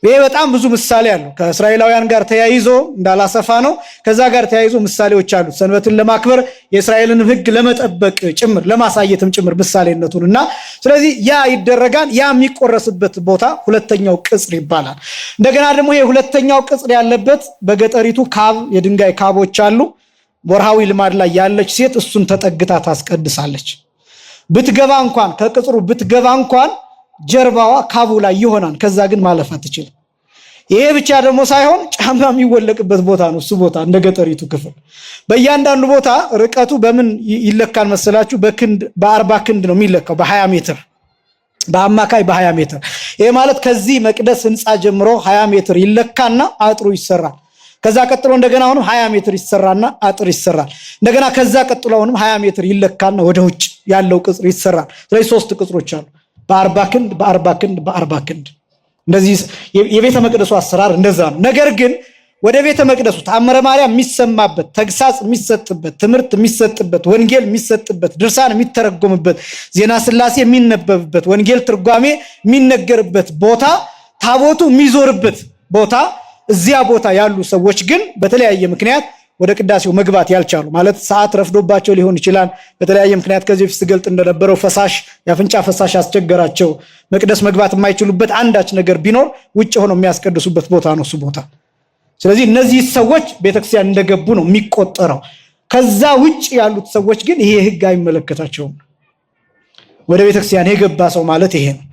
ይሄ በጣም ብዙ ምሳሌ አለው። ከእስራኤላውያን ጋር ተያይዞ እንዳላሰፋ ነው። ከዛ ጋር ተያይዞ ምሳሌዎች አሉ። ሰንበትን ለማክበር የእስራኤልን ሕግ ለመጠበቅ ጭምር ለማሳየትም ጭምር ምሳሌነቱን እና ስለዚህ ያ ይደረጋል። ያ የሚቆረስበት ቦታ ሁለተኛው ቅጽር ይባላል። እንደገና ደግሞ ይሄ ሁለተኛው ቅጽር ያለበት በገጠሪቱ ካብ የድንጋይ ካቦች አሉ። ወርሃዊ ልማድ ላይ ያለች ሴት እሱን ተጠግታ ታስቀድሳለች። ብትገባ እንኳን ከቅጽሩ ብትገባ እንኳን ጀርባዋ ካቡ ላይ ይሆናል። ከዛ ግን ማለፍ አትችልም። ይሄ ብቻ ደግሞ ሳይሆን ጫማ የሚወለቅበት ቦታ ነው። እሱ ቦታ እንደ ገጠሪቱ ክፍል በእያንዳንዱ ቦታ ርቀቱ በምን ይለካል መሰላችሁ? በክንድ በ40 ክንድ ነው የሚለካው። በ20 ሜትር በአማካይ በ20 ሜትር። ይሄ ማለት ከዚህ መቅደስ ህንፃ ጀምሮ 20 ሜትር ይለካና አጥሩ ይሰራል። ከዛ ቀጥሎ እንደገና አሁንም 20 ሜትር ይሰራና አጥር ይሰራል። እንደገና ከዛ ቀጥሎ አሁንም 20 ሜትር ይለካና ወደ ውጭ ያለው ቅጽር ይሰራል። ስለዚህ 3 ቅጽሮች አሉ። በ40 ክንድ በ40 ክንድ በ40 ክንድ። እንደዚህ የቤተ መቅደሱ አሰራር እንደዛ ነው። ነገር ግን ወደ ቤተ መቅደሱ ተአምረ ማርያም የሚሰማበት፣ ተግሳጽ የሚሰጥበት፣ ትምህርት የሚሰጥበት፣ ወንጌል የሚሰጥበት፣ ድርሳን የሚተረጎምበት፣ ዜና ሥላሴ የሚነበብበት፣ ወንጌል ትርጓሜ የሚነገርበት ቦታ፣ ታቦቱ የሚዞርበት ቦታ፣ እዚያ ቦታ ያሉ ሰዎች ግን በተለያየ ምክንያት ወደ ቅዳሴው መግባት ያልቻሉ ማለት ሰዓት ረፍዶባቸው ሊሆን ይችላል። በተለያየ ምክንያት ከዚህ በፊት ገልጥ እንደነበረው ፈሳሽ ያፍንጫ ፈሳሽ ያስቸገራቸው መቅደስ መግባት የማይችሉበት አንዳች ነገር ቢኖር ውጭ ሆነው የሚያስቀድሱበት ቦታ ነው እሱ ቦታ። ስለዚህ እነዚህ ሰዎች ቤተክርስቲያን እንደገቡ ነው የሚቆጠረው። ከዛ ውጭ ያሉት ሰዎች ግን ይሄ ሕግ አይመለከታቸውም። ወደ ቤተክርስቲያን የገባ ሰው ማለት ይሄ ነው።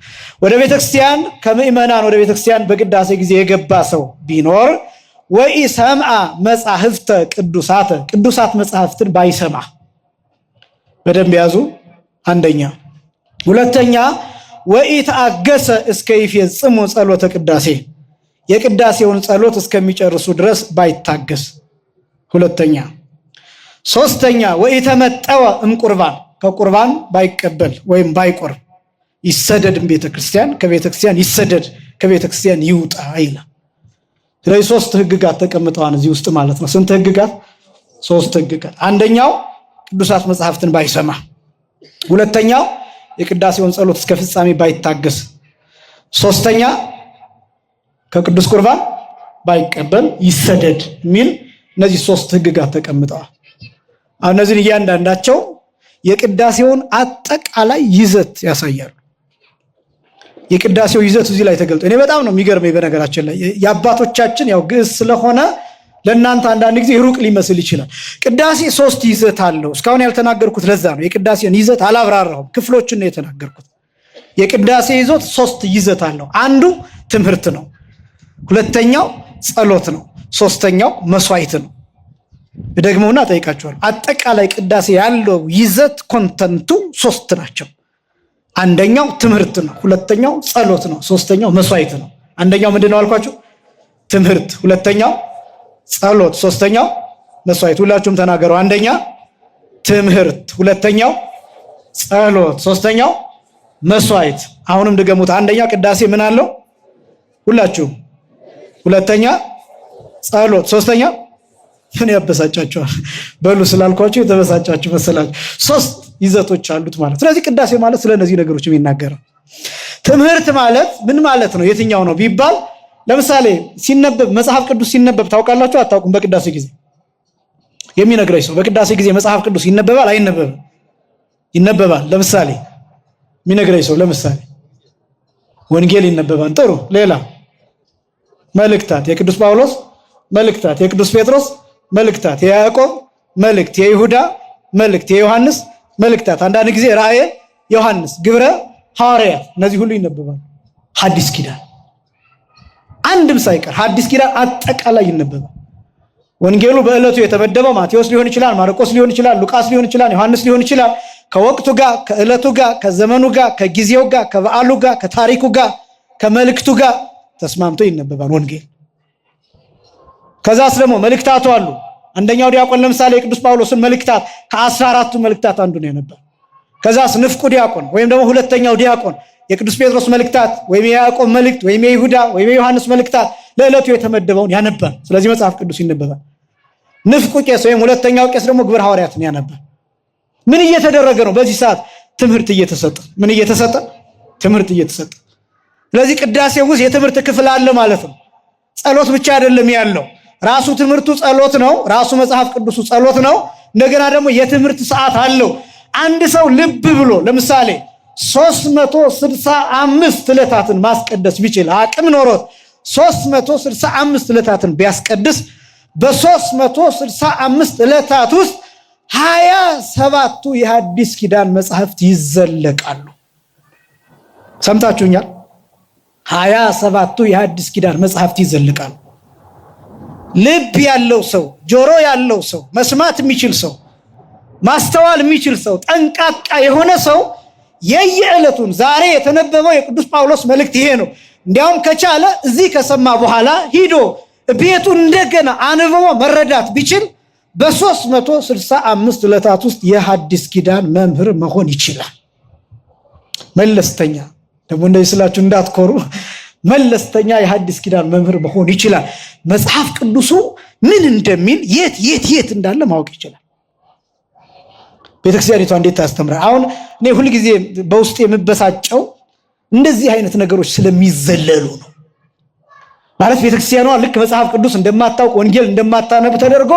ወደ ቤተክርስቲያን ከምእመናን ወደ ቤተክርስቲያን በቅዳሴ ጊዜ የገባ ሰው ቢኖር ወኢሰምዐ መጻሕፍተ ቅዱሳተ ቅዱሳት መጻሕፍትን ባይሰማ፣ በደንብ ያዙ። አንደኛ። ሁለተኛ ወኢተአገሰ እስከ ይፈጽሙ ጸሎተ ቅዳሴ የቅዳሴውን ጸሎት እስከሚጨርሱ ድረስ ባይታገስ። ሁለተኛ። ሶስተኛ ወኢተመጠወ እምቁርባን ከቁርባን ባይቀበል ወይም ባይቆርብ ይሰደድም ቤተክርስቲያን ከቤተክርስቲያን ይሰደድ ከቤተክርስቲያን ይውጣ ይላል። ስለዚህ ሶስት ሕግጋት ተቀምጠዋል እዚህ ውስጥ ማለት ነው። ስንት ሕግጋት? ሶስት ሕግጋት። አንደኛው ቅዱሳት መጻሕፍትን ባይሰማ፣ ሁለተኛው የቅዳሴውን ጸሎት እስከ ፍጻሜ ባይታገስ፣ ሶስተኛ ከቅዱስ ቁርባን ባይቀበል ይሰደድ የሚል እነዚህ ሶስት ሕግጋት ተቀምጠዋል። እነዚህን እያንዳንዳቸው የቅዳሴውን አጠቃላይ ይዘት ያሳያሉ። የቅዳሴው ይዘት እዚህ ላይ ተገልጦ እኔ በጣም ነው የሚገርመኝ። በነገራችን ላይ የአባቶቻችን ያው ግዕዝ ስለሆነ ለእናንተ አንዳንድ ጊዜ ሩቅ ሊመስል ይችላል። ቅዳሴ ሶስት ይዘት አለው። እስካሁን ያልተናገርኩት ለዛ ነው። የቅዳሴን ይዘት አላብራራሁም፣ ክፍሎችን ነው የተናገርኩት። የቅዳሴ ይዘት ሶስት ይዘት አለው። አንዱ ትምህርት ነው፣ ሁለተኛው ጸሎት ነው፣ ሶስተኛው መስዋዕት ነው። ደግሞና ጠይቃችኋለሁ። አጠቃላይ ቅዳሴ ያለው ይዘት ኮንተንቱ ሶስት ናቸው። አንደኛው ትምህርት ነው፣ ሁለተኛው ጸሎት ነው፣ ሶስተኛው መስዋዕት ነው። አንደኛው ምንድነው አልኳችሁ? ትምህርት፣ ሁለተኛው ጸሎት፣ ሶስተኛው መስዋዕት። ሁላችሁም ተናገሩ። አንደኛ ትምህርት፣ ሁለተኛው ጸሎት፣ ሶስተኛው መስዋዕት። አሁንም ድገሙት። አንደኛ ቅዳሴ ምን አለው? ሁላችሁም። ሁለተኛ ጸሎት፣ ሶስተኛ ምን ያበሳጫችኋል? በሉ ስላልኳችሁ የተበሳጫችሁ መሰላችሁ። ሶስት ይዘቶች አሉት ማለት። ስለዚህ ቅዳሴ ማለት ስለነዚህ ነገሮች የሚናገረው። ትምህርት ማለት ምን ማለት ነው? የትኛው ነው ቢባል ለምሳሌ ሲነበብ መጽሐፍ ቅዱስ ሲነበብ ታውቃላችሁ አታውቁም? በቅዳሴ ጊዜ የሚነግረኝ ሰው በቅዳሴ ጊዜ መጽሐፍ ቅዱስ ይነበባል አይነበብም? ይነበባል። ለምሳሌ የሚነግረኝ ሰው ለምሳሌ ወንጌል ይነበባል። ጥሩ። ሌላ መልእክታት፣ የቅዱስ ጳውሎስ መልእክታት፣ የቅዱስ ጴጥሮስ መልእክታት፣ የያዕቆብ መልእክት፣ የይሁዳ መልእክት፣ የዮሐንስ መልእክታት፣ አንዳንድ ጊዜ ራእየ ዮሐንስ፣ ግብረ ሐዋርያት፣ እነዚህ ሁሉ ይነበባል። ሐዲስ ኪዳን አንድም ሳይቀር ሐዲስ ኪዳን አጠቃላይ ይነበባል። ወንጌሉ በዕለቱ የተመደበው ማቴዎስ ሊሆን ይችላል፣ ማርቆስ ሊሆን ይችላል፣ ሉቃስ ሊሆን ይችላል፣ ዮሐንስ ሊሆን ይችላል። ከወቅቱ ጋር፣ ከዕለቱ ጋር፣ ከዘመኑ ጋር፣ ከጊዜው ጋር፣ ከበዓሉ ጋር፣ ከታሪኩ ጋር፣ ከመልእክቱ ጋር ተስማምቶ ይነበባል ወንጌል። ከዛስ ደግሞ መልእክታቱ አሉ። አንደኛው ዲያቆን ለምሳሌ የቅዱስ ጳውሎስን መልእክታት ከ14ቱ መልእክታት አንዱ ነው የነበረ። ከዛስ ንፍቁ ዲያቆን ወይም ደግሞ ሁለተኛው ዲያቆን የቅዱስ ጴጥሮስ መልእክታት ወይም የያዕቆብ መልእክት ወይም የይሁዳ ወይም የዮሐንስ መልእክታት ለዕለቱ የተመደበውን ያነባል። ስለዚህ መጽሐፍ ቅዱስ ይነበባል። ንፍቁ ቄስ ወይም ሁለተኛው ቄስ ደግሞ ግብረ ሐዋርያትን ያነባል። ምን እየተደረገ ነው? በዚህ ሰዓት ትምህርት እየተሰጠ። ምን እየተሰጠ? ትምህርት እየተሰጠ። ስለዚህ ቅዳሴ ውስጥ የትምህርት ክፍል አለ ማለት ነው። ጸሎት ብቻ አይደለም ያለው። ራሱ ትምህርቱ ጸሎት ነው። ራሱ መጽሐፍ ቅዱሱ ጸሎት ነው። እንደገና ደግሞ የትምህርት ሰዓት አለው። አንድ ሰው ልብ ብሎ ለምሳሌ 365 ዕለታትን ማስቀደስ ቢችል አቅም ኖሮት 365 ዕለታትን ቢያስቀድስ በ365 ዕለታት ውስጥ 27ቱ የሐዲስ ኪዳን መጻሕፍት ይዘለቃሉ። ሰምታችሁኛል? 27ቱ የሐዲስ ኪዳን መጻሕፍት ይዘለቃሉ። ልብ ያለው ሰው፣ ጆሮ ያለው ሰው፣ መስማት የሚችል ሰው፣ ማስተዋል የሚችል ሰው፣ ጠንቃቃ የሆነ ሰው የየዕለቱን ዛሬ የተነበበው የቅዱስ ጳውሎስ መልእክት ይሄ ነው። እንዲያውም ከቻለ እዚህ ከሰማ በኋላ ሂዶ ቤቱ እንደገና አንብቦ መረዳት ቢችል በ365 ዕለታት ውስጥ የሐዲስ ኪዳን መምህር መሆን ይችላል። መለስተኛ ደግሞ እንደዚህ ስላችሁ እንዳትኮሩ። መለስተኛ የሐዲስ ኪዳን መምህር መሆን ይችላል። መጽሐፍ ቅዱሱ ምን እንደሚል የት እንዳለ ማወቅ ይችላል። ቤተክርስቲያኒቷ እንዴት ታስተምራለች? አሁን እኔ ሁልጊዜ በውስጥ የምበሳጨው እንደዚህ አይነት ነገሮች ስለሚዘለሉ ነው። ማለት ቤተክርስቲያኗ ልክ መጽሐፍ ቅዱስ እንደማታውቅ ወንጌል እንደማታነብ ተደርጎ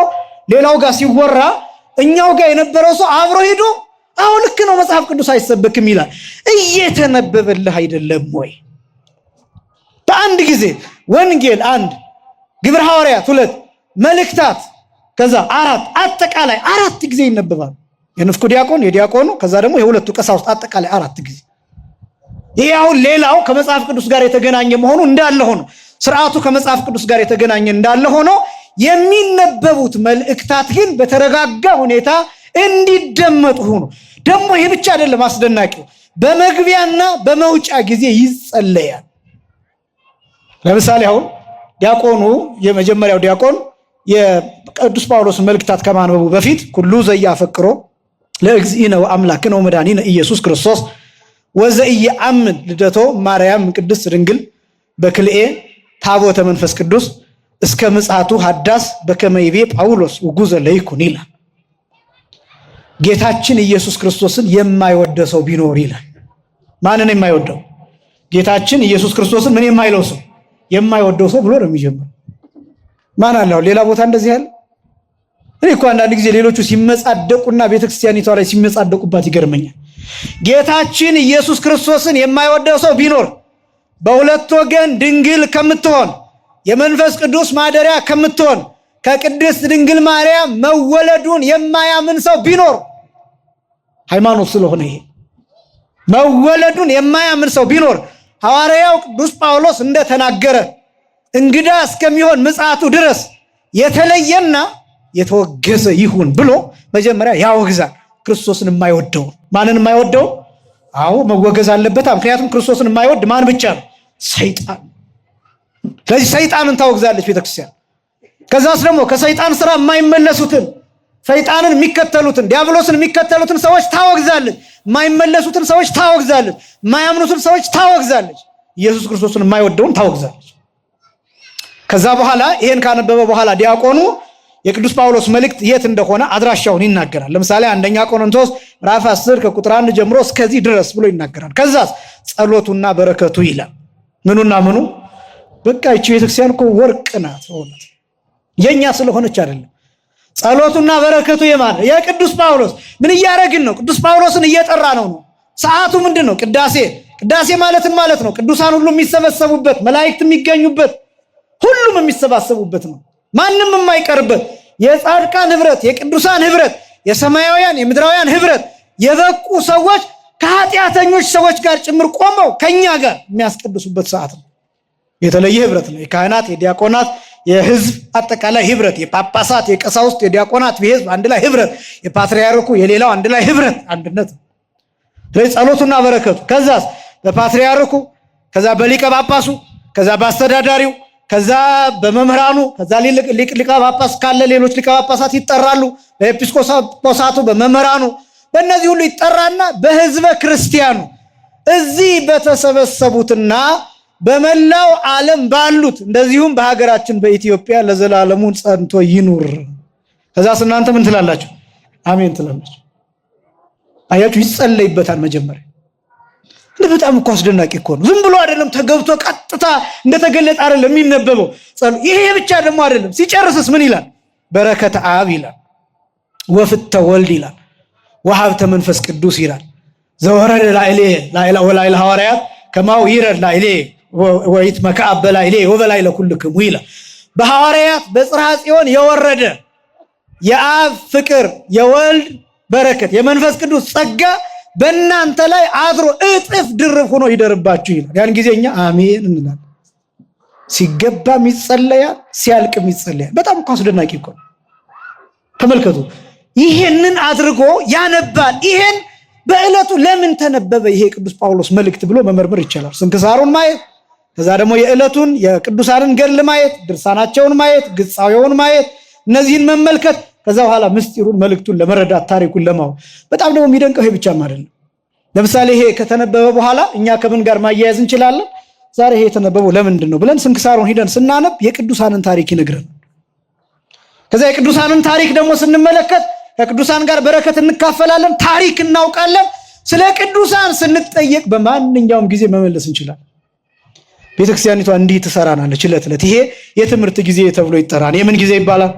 ሌላው ጋር ሲወራ እኛው ጋር የነበረው ሰው አብሮ ሄዶ አሁን ልክ ነው መጽሐፍ ቅዱስ አይሰበክም ይላል። እየተነበበልህ አይደለም ወይ? በአንድ ጊዜ ወንጌል 1፣ ግብረ ሐዋርያት 2፣ መልእክታት ከዛ 4 አጠቃላይ 4 ጊዜ ይነበባል። የንፍቁ ዲያቆን የዲያቆኑ ከዛ ደግሞ የሁለቱ ቀሳውስት አጠቃላይ 4 ጊዜ። ይሄ አሁን ሌላው ከመጽሐፍ ቅዱስ ጋር የተገናኘ መሆኑ እንዳለ ሆኖ ስርዓቱ ከመጽሐፍ ቅዱስ ጋር የተገናኘ እንዳለ ሆኖ የሚነበቡት መልእክታት ግን በተረጋጋ ሁኔታ እንዲደመጡ ሆኖ ደግሞ ይሄ ብቻ አይደለም አስደናቂው፣ በመግቢያና በመውጫ ጊዜ ይጸለያል። ለምሳሌ አሁን ዲያቆኑ የመጀመሪያው ዲያቆን የቅዱስ ጳውሎስ መልእክታት ከማንበቡ በፊት ኩሉ ዘያፈቅሮ ለእግዚእነ ወአምላክነ ወመድኃኒነ ኢየሱስ ክርስቶስ ወዘኢየአምን ልደቶ ማርያም ቅድስት ድንግል በክልኤ ታቦተ መንፈስ ቅዱስ እስከ ምጽአቱ ሐዳስ በከመ ይቤ ጳውሎስ ውጉዘ ለይኩን ይላል። ጌታችን ኢየሱስ ክርስቶስን የማይወደው ሰው ቢኖር ይላል። ማንን የማይወደው? ጌታችን ኢየሱስ ክርስቶስን ምን የማይለው ሰው? የማይወደው ሰው ብሎ ነው የሚጀምረው። ማን አለው? ሌላ ቦታ እንደዚህ ያለ? እኔ እኮ አንዳንድ ጊዜ ሌሎቹ ሲመጻደቁና ቤተክርስቲያኒቷ ላይ ሲመጻደቁባት ይገርመኛል። ጌታችን ኢየሱስ ክርስቶስን የማይወደው ሰው ቢኖር በሁለት ወገን ድንግል ከምትሆን የመንፈስ ቅዱስ ማደሪያ ከምትሆን ከቅድስት ድንግል ማርያም መወለዱን የማያምን ሰው ቢኖር ሃይማኖት ስለሆነ ይሄ መወለዱን የማያምን ሰው ቢኖር ሐዋርያው ቅዱስ ጳውሎስ እንደተናገረ እንግዳ እስከሚሆን ምጽአቱ ድረስ የተለየና የተወገዘ ይሁን ብሎ መጀመሪያ ያወግዛል። ክርስቶስን የማይወደው ማንን የማይወደው? አዎ መወገዝ አለበት። ምክንያቱም ክርስቶስን የማይወድ ማን ብቻ ነው? ሰይጣን። ስለዚህ ሰይጣንን ታወግዛለች ቤተክርስቲያን። ከዛስ ደግሞ ከሰይጣን ስራ የማይመለሱትን ሰይጣንን የሚከተሉትን ዲያብሎስን የሚከተሉትን ሰዎች ታወግዛለች። የማይመለሱትን ሰዎች ታወግዛለች። የማያምኑትን ሰዎች ታወግዛለች። ኢየሱስ ክርስቶስን የማይወደውን ታወግዛለች። ከዛ በኋላ ይሄን ካነበበ በኋላ ዲያቆኑ የቅዱስ ጳውሎስ መልእክት የት እንደሆነ አድራሻውን ይናገራል። ለምሳሌ አንደኛ ቆሮንቶስ ምዕራፍ 10 ከቁጥር 1 ጀምሮ እስከዚህ ድረስ ብሎ ይናገራል። ከዛስ ጸሎቱና በረከቱ ይላል። ምኑና ምኑ? በቃ እቺ ቤተክርስቲያን እኮ ወርቅ ናት። ሆነት የኛ ስለሆነች አይደለም። ጸሎቱና በረከቱ የማን? የቅዱስ ጳውሎስ። ምን እያደረግን ነው? ቅዱስ ጳውሎስን እየጠራ ነው። ሰዓቱ ምንድነው? ቅዳሴ። ቅዳሴ ማለትን ማለት ነው ቅዱሳን ሁሉ የሚሰበሰቡበት፣ መላእክት የሚገኙበት፣ ሁሉም የሚሰባሰቡበት ነው። ማንም የማይቀርበት የጻድቃን ህብረት፣ የቅዱሳን ህብረት፣ የሰማያውያን የምድራውያን ህብረት፣ የበቁ ሰዎች ከኃጢአተኞች ሰዎች ጋር ጭምር ቆመው ከኛ ጋር የሚያስቀድሱበት ሰዓት ነው። የተለየ ህብረት ነው። የካህናት፣ የዲያቆናት፣ የህዝብ አጠቃላይ ህብረት፣ የጳጳሳት፣ የቀሳውስት፣ የዲያቆናት የህዝብ አንድ ላይ ህብረት፣ የፓትርያርኩ የሌላው አንድ ላይ ህብረት፣ አንድነት። ስለዚህ ጸሎቱና በረከቱ ከዛስ በፓትርያርኩ፣ ከዛ በሊቀ ጳጳሱ፣ ከዛ በአስተዳዳሪው፣ ከዛ በመምህራኑ፣ ከዛ ሊቀ ጳጳስ ካለ ሌሎች ሊቀ ጳጳሳት ይጠራሉ፣ በኤጲስቆጶሳቱ፣ በመምህራኑ፣ በእነዚህ ሁሉ ይጠራና በህዝበ ክርስቲያኑ እዚህ በተሰበሰቡትና በመላው ዓለም ባሉት እንደዚሁም በሀገራችን በኢትዮጵያ ለዘላለሙ ጸንቶ ይኑር። ከዛስ እናንተ ምን ትላላችሁ? አሜን ትላላችሁ። አያችሁ፣ ይጸለይበታል መጀመሪያ። በጣም እኮ አስደናቂ እኮ ነው። ዝም ብሎ አይደለም ተገብቶ ቀጥታ እንደተገለጠ አይደለም የሚነበበው ጸሎት። ይሄ ብቻ ደግሞ አይደለም። ሲጨርስስ ምን ይላል? በረከተ አብ ይላል፣ ወፍተ ወልድ ይላል፣ ወሀብተ መንፈስ ቅዱስ ይላል። ዘወረደ ላዕሌ ሐዋርያት ከማው ይረድ ላዕሌ ወይት መካብ በላዕሌ ወበላይ ለኩልክሙ ይላል። በሐዋርያት በጽርሐ ጽዮን የወረደ የአብ ፍቅር፣ የወልድ በረከት፣ የመንፈስ ቅዱስ ጸጋ በእናንተ ላይ አድሮ እጥፍ ድርብ ሆኖ ይደርባችሁ ይላል። ያን ጊዜ እኛ አሜን እንላለን። ሲገባም ይጸለያል፣ ሲያልቅም ይጸለያል። በጣም እኮ አስደናቂ እኮ ነው። ተመልከቱ። ይሄንን አድርጎ ያነባል። ይሄን በዕለቱ ለምን ተነበበ ይሄ ቅዱስ ጳውሎስ መልእክት ብሎ መመርመር ይቻላል። ስንክሳሩን ማየት፣ ከዛ ደግሞ የዕለቱን የቅዱሳንን ገድል ማየት፣ ድርሳናቸውን ማየት፣ ግጻዌውን ማየት፣ እነዚህን መመልከት፣ ከዛ በኋላ ምስጢሩን መልእክቱን ለመረዳት ታሪኩን ለማወቅ። በጣም ደግሞ የሚደንቀው ይሄ ብቻም አይደለም። ለምሳሌ ይሄ ከተነበበ በኋላ እኛ ከምን ጋር ማያያዝ እንችላለን? ዛሬ ይሄ የተነበበው ለምንድን ነው ብለን ስንክሳሩን ሄደን ስናነብ የቅዱሳንን ታሪክ ይነግረን። ከዛ የቅዱሳንን ታሪክ ደግሞ ስንመለከት ከቅዱሳን ጋር በረከት እንካፈላለን፣ ታሪክ እናውቃለን። ስለ ቅዱሳን ስንጠየቅ በማንኛውም ጊዜ መመለስ እንችላለን። ቤተክርስቲያኒቷ እንዲህ ትሰራናለች ዕለት ዕለት። ይሄ የትምህርት ጊዜ ተብሎ ይጠራል። የምን ጊዜ ይባላል?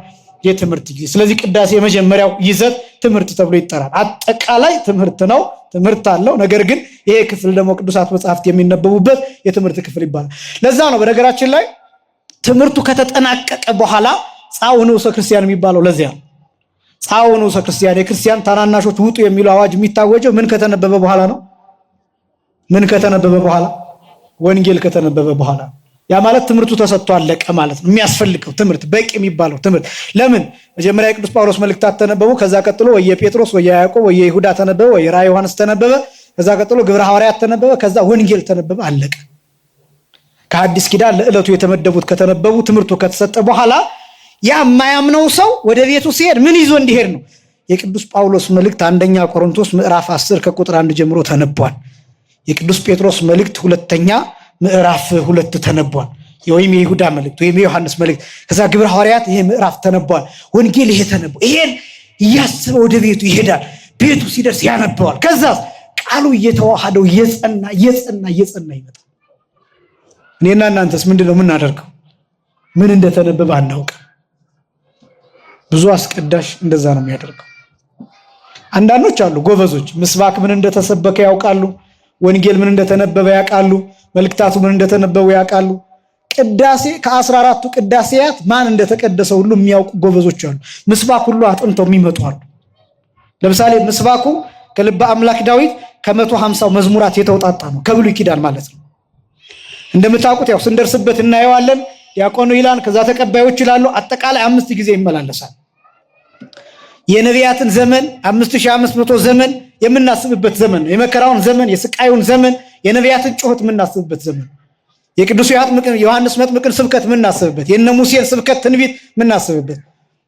የትምህርት ጊዜ። ስለዚህ ቅዳሴ የመጀመሪያው ይዘት ትምህርት ተብሎ ይጠራል። አጠቃላይ ትምህርት ነው፣ ትምህርት አለው። ነገር ግን ይሄ ክፍል ደግሞ ቅዱሳት መጻሕፍት የሚነበቡበት የትምህርት ክፍል ይባላል። ለዛ ነው በነገራችን ላይ ትምህርቱ ከተጠናቀቀ በኋላ ጻኡ ንዑሰ ክርስቲያን የሚባለው ለዚያ ነው። ጻኡ ንዑሰ ክርስቲያን፣ የክርስቲያን ታናናሾች ውጡ የሚለው አዋጅ የሚታወጀው ምን ከተነበበ በኋላ ነው? ምን ከተነበበ በኋላ? ወንጌል ከተነበበ በኋላ። ያ ማለት ትምህርቱ ተሰጥቶ አለቀ ማለት ነው። የሚያስፈልገው ትምህርት በቂ የሚባለው ትምህርት ለምን? መጀመሪያ የቅዱስ ጳውሎስ መልእክታት ተነበቡ። ከዛ ቀጥሎ ወይ የጴጥሮስ ወይ የያዕቆብ ወይ የይሁዳ ተነበበ፣ ወይ ራዕየ ዮሐንስ ተነበበ። ከዛ ቀጥሎ ግብረ ሐዋርያት ተነበበ። ከዛ ወንጌል ተነበበ፣ አለቀ። ከአዲስ ኪዳን ለዕለቱ የተመደቡት ከተነበቡ ትምህርቱ ከተሰጠ በኋላ ያ የማያምነው ሰው ወደ ቤቱ ሲሄድ ምን ይዞ እንዲሄድ ነው? የቅዱስ ጳውሎስ መልእክት አንደኛ ቆሮንቶስ ምዕራፍ 10 ከቁጥር 1 ጀምሮ ተነቧል። የቅዱስ ጴጥሮስ መልእክት ሁለተኛ ምዕራፍ 2 ተነቧል። ወይም የይሁዳ መልእክት ወይም የዮሐንስ መልእክት። ከዛ ግብረ ሐዋርያት ይሄ ምዕራፍ ተነቧል። ወንጌል ይሄ ተነቧል። ይሄን እያሰበ ወደ ቤቱ ይሄዳል። ቤቱ ሲደርስ ያነበዋል። ከዛ ቃሉ እየተዋሃደው እየጸና ይመጣል። እኔና እናንተስ ምንድነው የምናደርገው? ምን እንደተነበበ አናውቅም። ብዙ አስቀዳሽ እንደዛ ነው የሚያደርገው። አንዳንዶች አሉ ጎበዞች፣ ምስባክ ምን እንደተሰበከ ያውቃሉ፣ ወንጌል ምን እንደተነበበ ያውቃሉ፣ መልእክታቱ ምን እንደተነበቡ ያውቃሉ። ቅዳሴ ከ14ቱ ቅዳሴያት ማን እንደተቀደሰ ሁሉ የሚያውቁ ጎበዞች አሉ። ምስባክ ሁሉ አጥንተው የሚመጡ አሉ። ለምሳሌ ምስባኩ ከልበ አምላክ ዳዊት ከ150 መዝሙራት የተውጣጣ ነው፣ ከብሉይ ኪዳን ማለት ነው። እንደምታውቁት ያው ስንደርስበት እናየዋለን። ዲያቆኑ ይላል፣ ከዛ ተቀባዮች ይላሉ። አጠቃላይ 5 ጊዜ ይመላለሳል። የነቢያትን ዘመን 5500 ዘመን የምናስብበት ዘመን ነው። የመከራውን ዘመን፣ የስቃዩን ዘመን፣ የነቢያትን ጩኸት የምናስብበት ዘመን። የቅዱስ ዮሐንስ መጥምቅን ስብከት የምናስብበት፣ የነ ሙሴን ስብከት ትንቢት የምናስብበት፣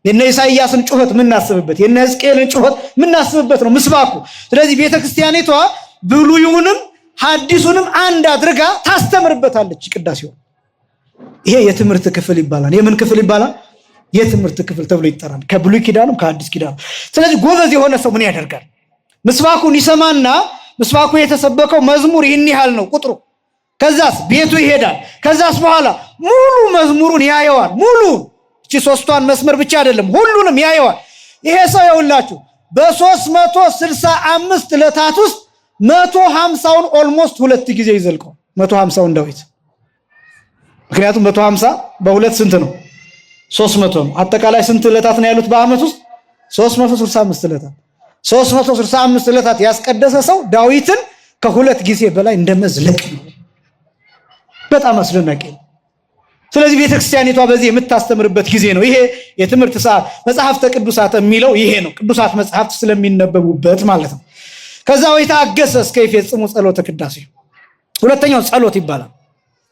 የነ ኢሳይያስን ጩኸት የምናስብበት፣ የነ ሕዝቅኤልን ጩኸት የምናስብበት ነው ምስባኩ። ስለዚህ ቤተክርስቲያኒቷ ብሉይውንም ሐዲሱንም አንድ አድርጋ ታስተምርበታለች ቅዳሴው። ይሄ የትምህርት ክፍል ይባላል። የምን ክፍል ይባላል? የትምህርት ክፍል ተብሎ ይጠራል። ከብሉይ ኪዳንም ከአዲስ ኪዳንም። ስለዚህ ጎበዝ የሆነ ሰው ምን ያደርጋል? ምስባኩን ይሰማና ምስባኩ የተሰበከው መዝሙር ይህን ያህል ነው ቁጥሩ። ከዛስ ቤቱ ይሄዳል። ከዛስ በኋላ ሙሉ መዝሙሩን ያየዋል። ሙሉ እቺ 3ቷን መስመር ብቻ አይደለም፣ ሁሉንም ያየዋል። ይሄ ሰው ይኸውላችሁ በ365 ዕለታት ውስጥ 150ውን ኦልሞስት 2 ጊዜ ይዘልቀው 150ውን ዳዊት። ምክንያቱም 150 በሁለት ስንት ነው? 300 ነው። አጠቃላይ ስንት ዕለታት ነው ያሉት በአመት ውስጥ? 365 ዕለታት። 365 ዕለታት ያስቀደሰ ሰው ዳዊትን ከ2 ጊዜ በላይ እንደመዝለቅ ነው። በጣም አስደናቂ ነው። ስለዚህ ቤተክርስቲያኒቷ በዚህ የምታስተምርበት ጊዜ ነው። ይሄ የትምህርት ሰዓት። መጽሐፍተ ቅዱሳት የሚለው ይሄ ነው። ቅዱሳት መጽሐፍት ስለሚነበቡበት ማለት ነው። ከዛ ወይታገሰ እስከ ይፈጽሙ ጸሎተ ቅዳሴ። ሁለተኛው ጸሎት ይባላል።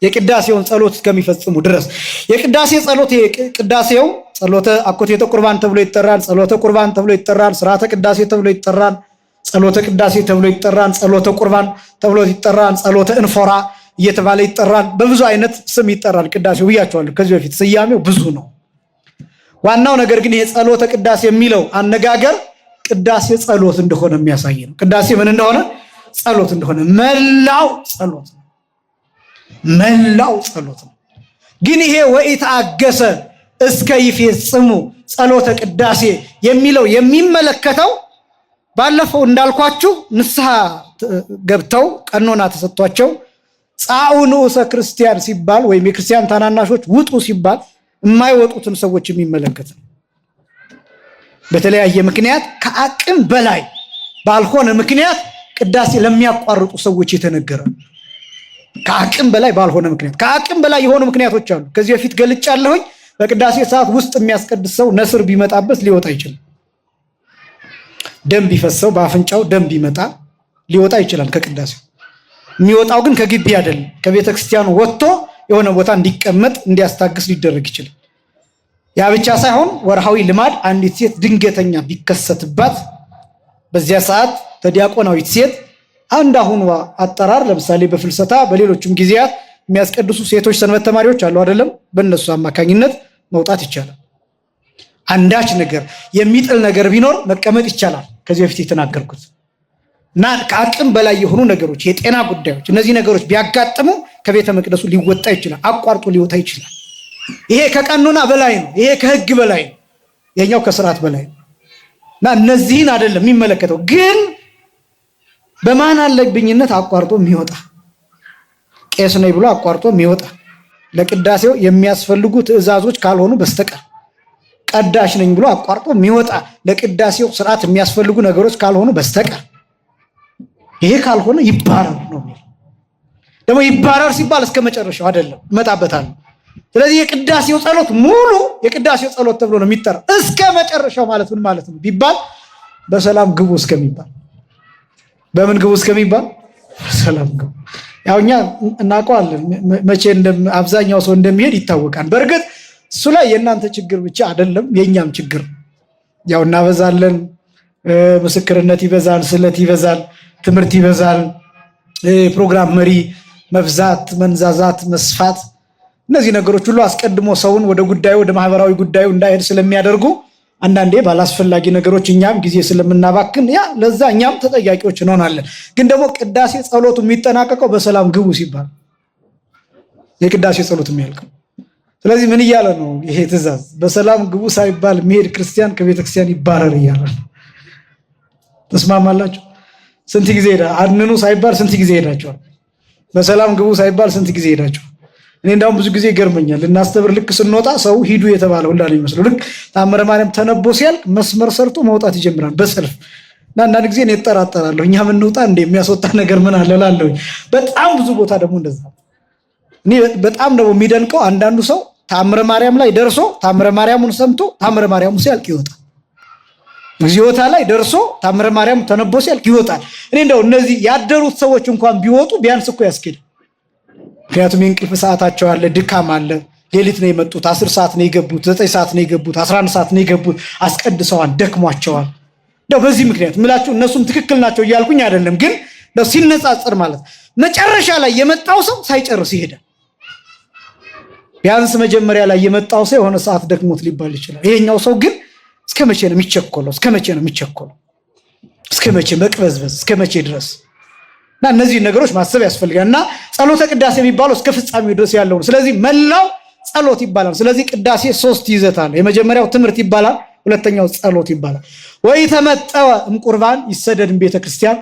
የቅዳሴውን ጸሎት እስከሚፈጽሙ ድረስ የቅዳሴ ጸሎት ቅዳሴው ጸሎተ አኮቴተ ቁርባን ተብሎ ይጠራል። ጸሎተ ቁርባን ተብሎ ይጠራል። ሥርዓተ ቅዳሴ ተብሎ ይጠራል። ጸሎተ ቅዳሴ ተብሎ ይጠራል። ጸሎተ ቁርባን ተብሎ ይጠራል። ጸሎተ እንፎራ እየተባለ ይጠራል። በብዙ አይነት ስም ይጠራል ቅዳሴው ብያቸዋለሁ ከዚህ በፊት። ስያሜው ብዙ ነው። ዋናው ነገር ግን ይሄ ጸሎተ ቅዳሴ የሚለው አነጋገር ቅዳሴ ጸሎት እንደሆነ የሚያሳይ ነው። ቅዳሴ ምን እንደሆነ? ጸሎት እንደሆነ። መላው ጸሎት ነው። መላው ጸሎት ነው። ግን ይሄ ወኢትአገሰ እስከ ይፈጽሙ ጸሎተ ቅዳሴ የሚለው የሚመለከተው ባለፈው እንዳልኳችሁ ንስሐ ገብተው ቀኖና ተሰጥቷቸው ጻኡ ንዑሰ ክርስቲያን ሲባል ወይም የክርስቲያን ታናናሾች ውጡ ሲባል የማይወጡትን ሰዎች የሚመለከት ነው። በተለያየ ምክንያት ከአቅም በላይ ባልሆነ ምክንያት ቅዳሴ ለሚያቋርጡ ሰዎች የተነገረ። ከአቅም በላይ ባልሆነ ምክንያት፣ ከአቅም በላይ የሆኑ ምክንያቶች አሉ። ከዚህ በፊት ገልጫለሁኝ። በቅዳሴ ሰዓት ውስጥ የሚያስቀድስ ሰው ነስር ቢመጣበት ሊወጣ ይችላል። ደም ቢፈሰው በአፍንጫው ደም ቢመጣ ሊወጣ ይችላል ከቅዳሴው። የሚወጣው ግን ከግቢ አይደለም። ከቤተ ክርስቲያኑ ወጥቶ የሆነ ቦታ እንዲቀመጥ እንዲያስታግስ ሊደረግ ይችላል። ያ ብቻ ሳይሆን ወርሃዊ ልማድ አንዲት ሴት ድንገተኛ ቢከሰትባት በዚያ ሰዓት ተዲያቆናዊት ሴት አንድ አሁን አጠራር ለምሳሌ በፍልሰታ በሌሎችም ጊዜያት የሚያስቀድሱ ሴቶች ሰንበት ተማሪዎች አሉ አይደለም? በእነሱ አማካኝነት መውጣት ይቻላል። አንዳች ነገር የሚጥል ነገር ቢኖር መቀመጥ ይቻላል። ከዚህ በፊት የተናገርኩት እና ከአቅም በላይ የሆኑ ነገሮች፣ የጤና ጉዳዮች፣ እነዚህ ነገሮች ቢያጋጥሙ ከቤተ መቅደሱ ሊወጣ ይችላል፣ አቋርጦ ሊወጣ ይችላል። ይሄ ከቀኖና በላይ ነው። ይሄ ከህግ በላይ ነው። ይሄኛው ከስርዓት በላይ ነው እና እነዚህን አይደለም የሚመለከተው። ግን በማን አለብኝነት አቋርጦ የሚወጣ ቄስ ነኝ ብሎ አቋርጦ የሚወጣ ለቅዳሴው የሚያስፈልጉ ትእዛዞች ካልሆኑ በስተቀር ቀዳሽ ነኝ ብሎ አቋርጦ የሚወጣ ለቅዳሴው ስርዓት የሚያስፈልጉ ነገሮች ካልሆኑ በስተቀር ይሄ ካልሆነ ይባረር ነው የሚል። ደግሞ ይባረር ሲባል እስከ መጨረሻው አይደለም፣ እመጣበታለሁ። ስለዚህ የቅዳሴው ጸሎት ሙሉ የቅዳሴው ጸሎት ተብሎ ነው የሚጠራው። እስከ መጨረሻው ማለት ምን ማለት ነው ቢባል በሰላም ግቡ እስከሚባል። በምን ግቡ እስከሚባል? በሰላም ግቡ። ያው እኛ እናውቀዋለን መቼ አብዛኛው ሰው እንደሚሄድ ይታወቃል። በእርግጥ እሱ ላይ የእናንተ ችግር ብቻ አይደለም፣ የእኛም ችግር። ያው እናበዛለን፣ ምስክርነት ይበዛል፣ ስለት ይበዛል፣ ትምህርት ይበዛል፣ ፕሮግራም መሪ መብዛት፣ መንዛዛት፣ መስፋት፣ እነዚህ ነገሮች ሁሉ አስቀድሞ ሰውን ወደ ጉዳዩ ወደ ማህበራዊ ጉዳዩ እንዳይሄድ ስለሚያደርጉ አንዳንዴ ባላስፈላጊ ነገሮች እኛም ጊዜ ስለምናባክን ያ ለዛ እኛም ተጠያቂዎች እንሆናለን። ግን ደግሞ ቅዳሴ ጸሎቱ የሚጠናቀቀው በሰላም ግቡ ሲባል የቅዳሴ ጸሎት የሚያልቀው። ስለዚህ ምን እያለ ነው ይሄ ትእዛዝ? በሰላም ግቡ ሳይባል የሚሄድ ክርስቲያን ከቤተክርስቲያን ይባረር እያለ ነው። ተስማማላችሁ? ስንት ጊዜ ሄዳ አድንኑ ሳይባል ስንት ጊዜ ሄዳችኋል? በሰላም ግቡ ሳይባል ስንት ጊዜ ሄዳችኋል? እኔ እንዳውም ብዙ ጊዜ ይገርመኛል። ልናስተምር ልክ ስንወጣ ሰው ሂዱ የተባለ ሁላ ነው የሚመስለው። ልክ ተአምረ ማርያም ተነቦ ሲያልቅ መስመር ሰርቶ መውጣት ይጀምራል በሰልፍ እና አንዳንድ ጊዜ እኔ እጠራጠራለሁ፣ እኛ ምንወጣ እንደ የሚያስወጣ ነገር ምን አለ እላለሁ። በጣም ብዙ ቦታ ደግሞ እንደዛ። እኔ በጣም ደግሞ የሚደንቀው አንዳንዱ ሰው ተአምረ ማርያም ላይ ደርሶ ተአምረ ማርያሙን ሰምቶ ተአምረ ማርያሙ ሲያልቅ ይወጣል። እግዚኦታ ላይ ደርሶ ተአምረ ማርያም ተነቦ ሲያልቅ ይወጣል። እኔ እንደው እነዚህ ያደሩት ሰዎች እንኳን ቢወጡ ቢያንስ እኮ ያስኬድ። ምክንያቱም የእንቅልፍ ሰዓታቸው አለ፣ ድካም አለ። ሌሊት ነው የመጡት፣ 10 ሰዓት ነው የገቡት፣ 9 ሰዓት ነው የገቡት፣ 11 ሰዓት ነው የገቡት። አስቀድሰዋል፣ ደክሟቸዋል። እንደው በዚህ ምክንያት ምላችሁ እነሱም ትክክል ናቸው እያልኩኝ አይደለም፣ ግን እንደው ሲነጻጽር ማለት መጨረሻ ላይ የመጣው ሰው ሳይጨርስ ይሄዳል። ቢያንስ መጀመሪያ ላይ የመጣው ሰው የሆነ ሰዓት ደክሞት ሊባል ይችላል። ይሄኛው ሰው ግን እስከ መቼ ነው የሚቸኮለው? እስከ መቼ ነው የሚቸኮለው? እስከ መቼ መቅበዝበዝ? እስከ መቼ ድረስ? እና እነዚህ ነገሮች ማሰብ ያስፈልጋል። እና ጸሎተ ቅዳሴ የሚባለው እስከ ፍጻሜው ድረስ ያለው ነው። ስለዚህ መላው ጸሎት ይባላል። ስለዚህ ቅዳሴ 3 ይዘት አለው። የመጀመሪያው ትምህርት ይባላል፣ ሁለተኛው ጸሎት ይባላል። ወይ ተመጠወ እምቁርባን ይሰደድ ቤተ ክርስቲያን፣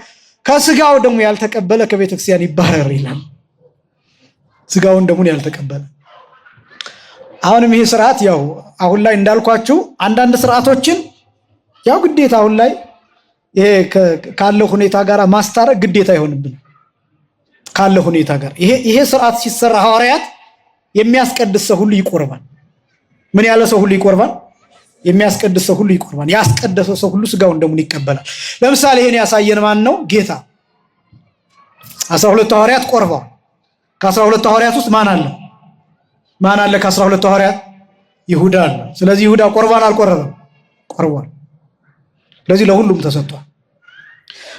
ከስጋው ደግሞ ያልተቀበለ ከቤተ ክርስቲያን ይባረር ይላል። ስጋውን ደግሞ ያልተቀበለ አሁንም ይሄ ስርዓት ያው አሁን ላይ እንዳልኳችሁ አንዳንድ ስርዓቶችን ያው ግዴታ አሁን ላይ ይሄ ካለው ሁኔታ ጋር ማስታረቅ ግዴታ ይሆንብን። ካለው ሁኔታ ጋር ይሄ ስርዓት ሲሰራ ሐዋርያት የሚያስቀድስ ሰው ሁሉ ይቆርባል። ምን ያለ ሰው ሁሉ ይቆርባል? የሚያስቀድስ ሰው ሁሉ ይቆርባል። ያስቀደሰ ሰው ሁሉ ስጋውን ደሙን ይቀበላል። ለምሳሌ ይሄን ያሳየን ማን ነው? ጌታ 12 ሐዋርያት ቆርበዋል። ከ12 ሐዋርያት ውስጥ ማን አለ? ማን አለ? ከ12 ሐዋርያት ይሁዳ አለ። ስለዚህ ይሁዳ ቆርባን አልቆረበም? ቆርቧል። ስለዚህ ለሁሉም ተሰጥቷል።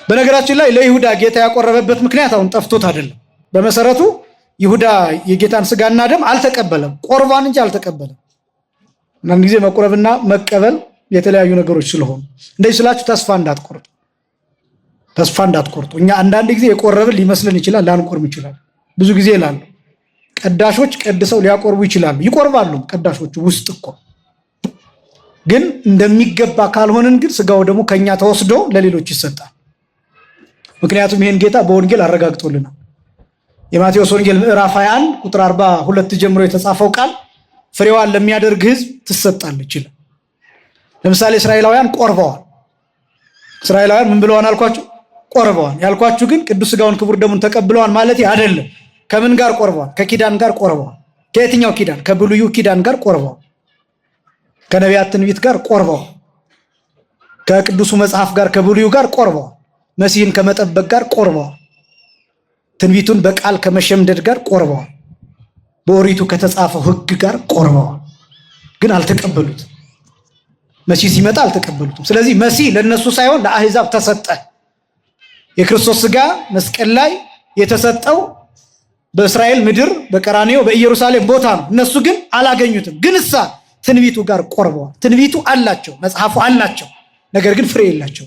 በነገራችን ላይ ለይሁዳ ጌታ ያቆረበበት ምክንያት አሁን ጠፍቶት አይደለም። በመሰረቱ ይሁዳ የጌታን ስጋና ደም አልተቀበለም፣ ቆርባን እንጂ አልተቀበለም። አንዳንድ ጊዜ መቁረብና መቀበል የተለያዩ ነገሮች ስለሆኑ እንደዚህ ስላችሁ ተስፋ እንዳትቆርጡ። እኛ አንዳንድ ጊዜ የቆረብን ሊመስልን ይችላል፣ ላንቆርም ይችላል። ብዙ ጊዜ ይላሉ ቀዳሾች ቀድሰው ሊያቆርቡ ይችላሉ፣ ይቆርባሉ። ቀዳሾቹ ውስጥ እኮ ግን እንደሚገባ ካልሆነን ግን ስጋው ደግሞ ከኛ ተወስዶ ለሌሎች ይሰጣል። ምክንያቱም ይሄን ጌታ በወንጌል አረጋግጦልናል። የማቴዎስ ወንጌል ምዕራፍ 21 ቁጥር 42 ጀምሮ የተጻፈው ቃል ፍሬዋን ለሚያደርግ ሕዝብ ትሰጣለች ይላል። ለምሳሌ እስራኤላውያን ቆርበዋል። እስራኤላውያን ምን ብለዋል አልኳችሁ? ቆርበዋል። ያልኳችሁ ግን ቅዱስ ስጋውን ክቡር ደሙን ተቀብለዋል ማለት አይደለም። ከምን ጋር ቆርበዋል? ከኪዳን ጋር ቆርበዋል። ከየትኛው ኪዳን? ከብሉዩ ኪዳን ጋር ቆርበዋል። ከነቢያት ትንቢት ጋር ቆርበዋል። ከቅዱሱ መጽሐፍ ጋር ከብሉዩ ጋር ቆርበዋል። መሲህን ከመጠበቅ ጋር ቆርበዋል። ትንቢቱን በቃል ከመሸምደድ ጋር ቆርበዋል። በኦሪቱ ከተጻፈው ሕግ ጋር ቆርበዋል። ግን አልተቀበሉትም። መሲህ ሲመጣ አልተቀበሉትም። ስለዚህ መሲህ ለነሱ ሳይሆን ለአሕዛብ ተሰጠ። የክርስቶስ ስጋ መስቀል ላይ የተሰጠው በእስራኤል ምድር በቀራንዮ በኢየሩሳሌም ቦታ ነው። እነሱ ግን አላገኙትም። ግን እሳ ትንቢቱ ጋር ቆርበዋል። ትንቢቱ አላቸው፣ መጽሐፉ አላቸው፣ ነገር ግን ፍሬ የላቸው።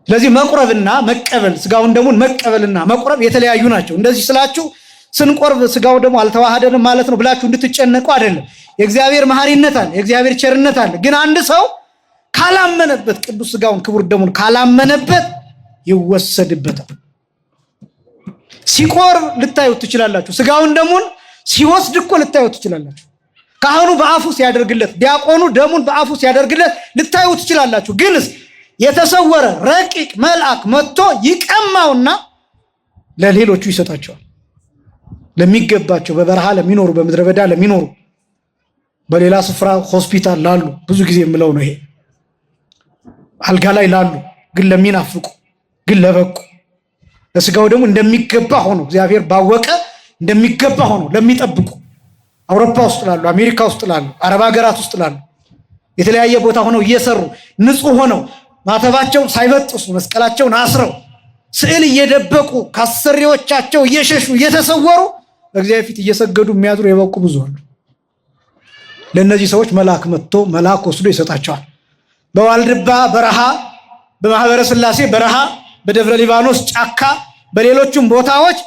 ስለዚህ መቁረብና መቀበል፣ ስጋውን ደሙን መቀበልና መቁረብ የተለያዩ ናቸው። እንደዚህ ስላችሁ ስንቆርብ ስጋው ደግሞ አልተዋሃደንም ማለት ነው ብላችሁ እንድትጨነቁ አይደለም። የእግዚአብሔር መሐሪነት አለ፣ የእግዚአብሔር ቸርነት አለ። ግን አንድ ሰው ካላመነበት ቅዱስ ስጋውን ክቡር ደሙን ካላመነበት ይወሰድበታል። ሲቆርብ ልታዩት ትችላላችሁ። ስጋውን ደሙን ሲወስድ እኮ ልታዩት ትችላላችሁ። ካህኑ በአፉ ሲያደርግለት፣ ዲያቆኑ ደሙን በአፉ ሲያደርግለት ልታዩት ትችላላችሁ። ግንስ የተሰወረ ረቂቅ መልአክ መጥቶ ይቀማውና ለሌሎቹ ይሰጣቸዋል። ለሚገባቸው በበረሃ ለሚኖሩ፣ በምድረ በዳ ለሚኖሩ፣ በሌላ ስፍራ ሆስፒታል ላሉ፣ ብዙ ጊዜ የምለው ነው ይሄ፣ አልጋ ላይ ላሉ ግን ለሚናፍቁ፣ ግን ለበቁ፣ ለስጋው ደግሞ እንደሚገባ ሆኖ እግዚአብሔር ባወቀ እንደሚገባ ሆኖ ለሚጠብቁ፣ አውሮፓ ውስጥ ላሉ፣ አሜሪካ ውስጥ ላሉ፣ አረብ ሀገራት ውስጥ ላሉ፣ የተለያየ ቦታ ሆነው እየሰሩ ንጹህ ሆነው ማተባቸውን ሳይበጥሱ መስቀላቸውን አስረው ስዕል እየደበቁ ከአሰሪዎቻቸው እየሸሹ እየተሰወሩ በእግዚአብሔር ፊት እየሰገዱ የሚያድሩ የበቁ ብዙ አሉ። ለእነዚህ ሰዎች መልአክ መጥቶ መልአክ ወስዶ ይሰጣቸዋል። በዋልድባ በረሃ፣ በማህበረ ሥላሴ በረሃ፣ በደብረ ሊባኖስ ጫካ፣ በሌሎችም ቦታዎች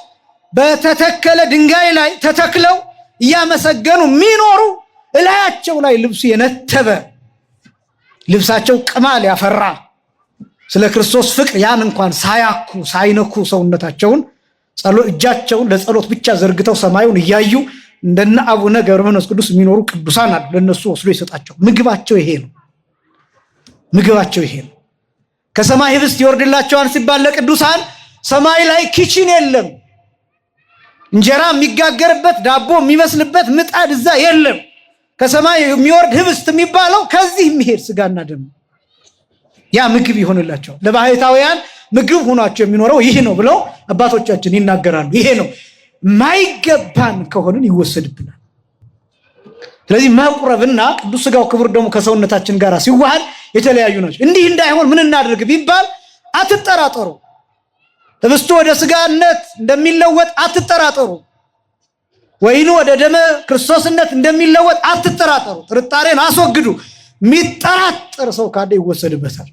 በተተከለ ድንጋይ ላይ ተተክለው እያመሰገኑ የሚኖሩ እላያቸው ላይ ልብሱ የነተበ ልብሳቸው ቅማል ያፈራ ስለ ክርስቶስ ፍቅር ያን እንኳን ሳያኩ ሳይነኩ ሰውነታቸውን እጃቸውን ለጸሎት ብቻ ዘርግተው ሰማዩን እያዩ እንደነ አቡነ ገብረ መንፈስ ቅዱስ የሚኖሩ ቅዱሳን አሉ። ለነሱ ወስዶ ይሰጣቸው። ምግባቸው ይሄ ነው። ምግባቸው ይሄ ነው። ከሰማይ ህብስት ይወርድላቸዋል ሲባል ለቅዱሳን ሰማይ ላይ ኪችን የለም። እንጀራ የሚጋገርበት ዳቦ የሚመስልበት ምጣድ እዛ የለም። ከሰማይ የሚወርድ ህብስት የሚባለው ከዚህ የሚሄድ ስጋና ደም፣ ያ ምግብ ይሆንላቸዋል። ለባሕታውያን ምግብ ሆኗቸው የሚኖረው ይህ ነው ብለው አባቶቻችን ይናገራሉ። ይሄ ነው። ማይገባን ከሆንን ይወሰድብናል። ስለዚህ መቁረብና ቅዱስ ስጋው ክቡር ደሙ ከሰውነታችን ጋር ሲዋሃድ የተለያዩ ናቸው። እንዲህ እንዳይሆን ምን እናድርግ ቢባል አትጠራጠሩ። ህብስቱ ወደ ስጋነት እንደሚለወጥ አትጠራጠሩ። ወይኑ ወደ ደመ ክርስቶስነት እንደሚለወጥ አትጠራጠሩ። ጥርጣሬን አስወግዱ። የሚጠራጠር ሰው ካለ ይወሰድበታል።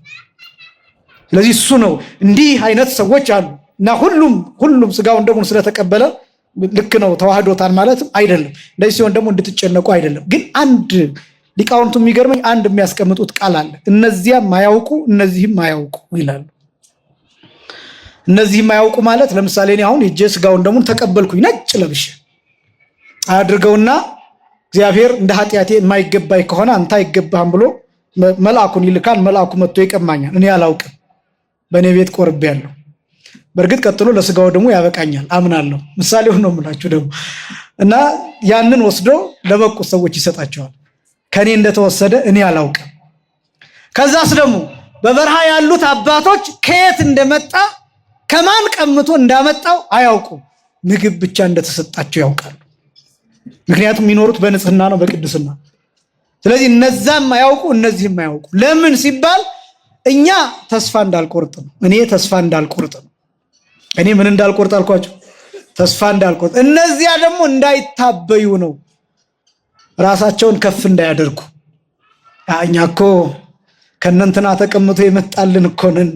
ስለዚህ እሱ ነው። እንዲህ አይነት ሰዎች አሉ እና ሁሉም ስጋውን ደሙን ስለተቀበለ ልክ ነው ተዋህዶታል ማለትም አይደለም። እንደዚህ ሲሆን ደግሞ እንድትጨነቁ አይደለም። ግን አንድ ሊቃውንቱ የሚገርመኝ አንድ የሚያስቀምጡት ቃል አለ። እነዚያም ማያውቁ እነዚህም ማያውቁ ይላሉ። እነዚህም ማያውቁ ማለት ለምሳሌ እኔ አሁን የጄ ስጋውን ደሙን ተቀበልኩኝ ነጭ ለብሼ አድርገውና እግዚአብሔር እንደ ኃጢአቴ የማይገባኝ ከሆነ አንተ አይገባህም ብሎ መልአኩን ይልካል። መልአኩ መጥቶ ይቀማኛል። እኔ አላውቅም። በእኔ ቤት ቆርቤያለሁ። በእርግጥ ቀጥሎ ለስጋው ደግሞ ያበቃኛል አምናለሁ። ምሳሌው ነው የምላችሁ ደግሞ እና ያንን ወስዶ ለበቁ ሰዎች ይሰጣቸዋል። ከኔ እንደተወሰደ እኔ አላውቅም። ከዛስ ደግሞ በበረሃ ያሉት አባቶች ከየት እንደመጣ ከማን ቀምቶ እንዳመጣው አያውቁም። ምግብ ብቻ እንደተሰጣቸው ያውቃሉ። ምክንያቱም የሚኖሩት በንጽህና ነው፣ በቅድስና። ስለዚህ እነዛም አያውቁ እነዚህም አያውቁ። ለምን ሲባል እኛ ተስፋ እንዳልቆርጥ ነው። እኔ ተስፋ እንዳልቆርጥ ነው። እኔ ምን እንዳልቆርጥ አልኳቸው? ተስፋ እንዳልቆርጥ። እነዚያ ደግሞ እንዳይታበዩ ነው፣ ራሳቸውን ከፍ እንዳያደርጉ። እኛ እኮ ከነንትና ተቀምጦ የመጣልን እኮ ነን።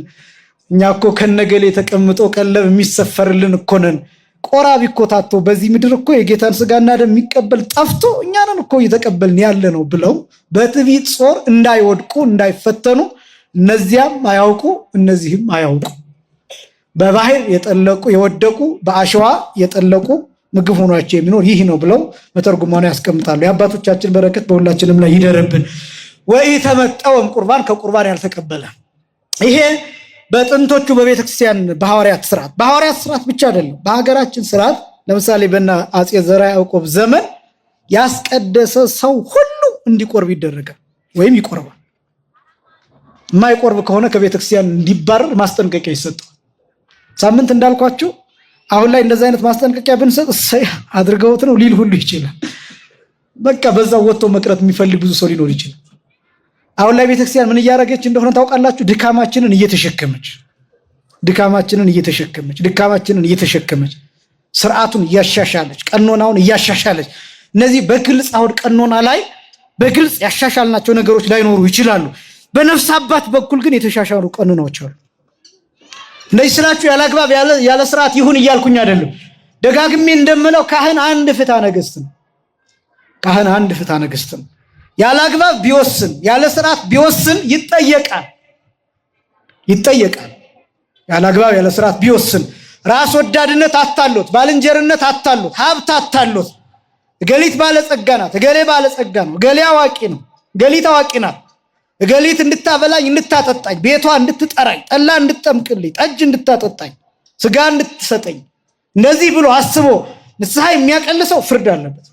እኛ እኮ ከነገሌ ተቀምጦ ቀለብ የሚሰፈርልን እኮ ነን። ቆራቢ እኮ ታቶ በዚህ ምድር እኮ የጌታን ስጋና ደም የሚቀበል ጠፍቶ እኛ ነን እኮ እየተቀበልን ያለ ነው ብለው በትዕቢት ጾር እንዳይወድቁ እንዳይፈተኑ እነዚያም አያውቁ እነዚህም አያውቁ። በባህር የጠለቁ የወደቁ በአሸዋ የጠለቁ ምግብ ሆኗቸው የሚኖር ይህ ነው ብለው መተርጉማኑ ያስቀምጣሉ። የአባቶቻችን በረከት በሁላችንም ላይ ይደረብን። ወኢተመጠወም ቁርባን ከቁርባን ያልተቀበለ ይሄ በጥንቶቹ በቤተክርስቲያን በሐዋርያት ስርዓት ብቻ አይደለም፣ በሀገራችን ስርዓት ለምሳሌ በእነ አፄ ዘርዓ ያዕቆብ ዘመን ያስቀደሰ ሰው ሁሉ እንዲቆርብ ይደረጋል ወይም ይቆርባል። የማይቆርብ ከሆነ ከቤተክርስቲያን እንዲባረር ማስጠንቀቂያ ይሰጠዋል። ሳምንት እንዳልኳችሁ አሁን ላይ እንደዛ አይነት ማስጠንቀቂያ ብንሰጥ እሰይ አድርገውት ነው ሊል ሁሉ ይችላል። በቃ በዛው ወጥቶ መቅረት የሚፈልግ ብዙ ሰው ሊኖር ይችላል። አሁን ላይ ቤተክርስቲያን ምን እያደረገች እንደሆነ ታውቃላችሁ? ድካማችንን እየተሸከመች ስርዓቱን እያሻሻለች ቀኖናውን እያሻሻለች እነዚህ በግልጽ አሁን ቀኖና ላይ በግልጽ ያሻሻልናቸው ነገሮች ላይኖሩ ይችላሉ። በነፍስ አባት በኩል ግን የተሻሻሉ ቀኖናዎች አሉ። እንደዚህ ስላችሁ ያላግባብ ያለ ስርዓት ይሁን እያልኩኝ አይደለም። ደጋግሜ እንደምለው ካህን አንድ ፍትሐ ነገሥት ነው። ካህን አንድ ፍትሐ ነገሥት ነው። ያላግባብ ቢወስን ያለ ስርዓት ቢወስን ይጠየቃል። ያላግባብ ያለ ስርዓት ቢወስን ራስ ወዳድነት አታሎት፣ ባልንጀርነት አታሎት፣ ሀብት አታሎት፣ እገሊት ባለጸጋ ናት፣ እገሌ ባለጸጋ ነው፣ እገሌ አዋቂ ነው፣ እገሊት አዋቂ ናት፣ እገሊት እንድታበላኝ እንድታጠጣኝ፣ ቤቷ እንድትጠራኝ፣ ጠላ እንድትጠምቅልኝ፣ ጠጅ እንድታጠጣኝ፣ ስጋ እንድትሰጠኝ እንደዚህ ብሎ አስቦ ንስሐ የሚያቀልሰው ፍርድ አለበት።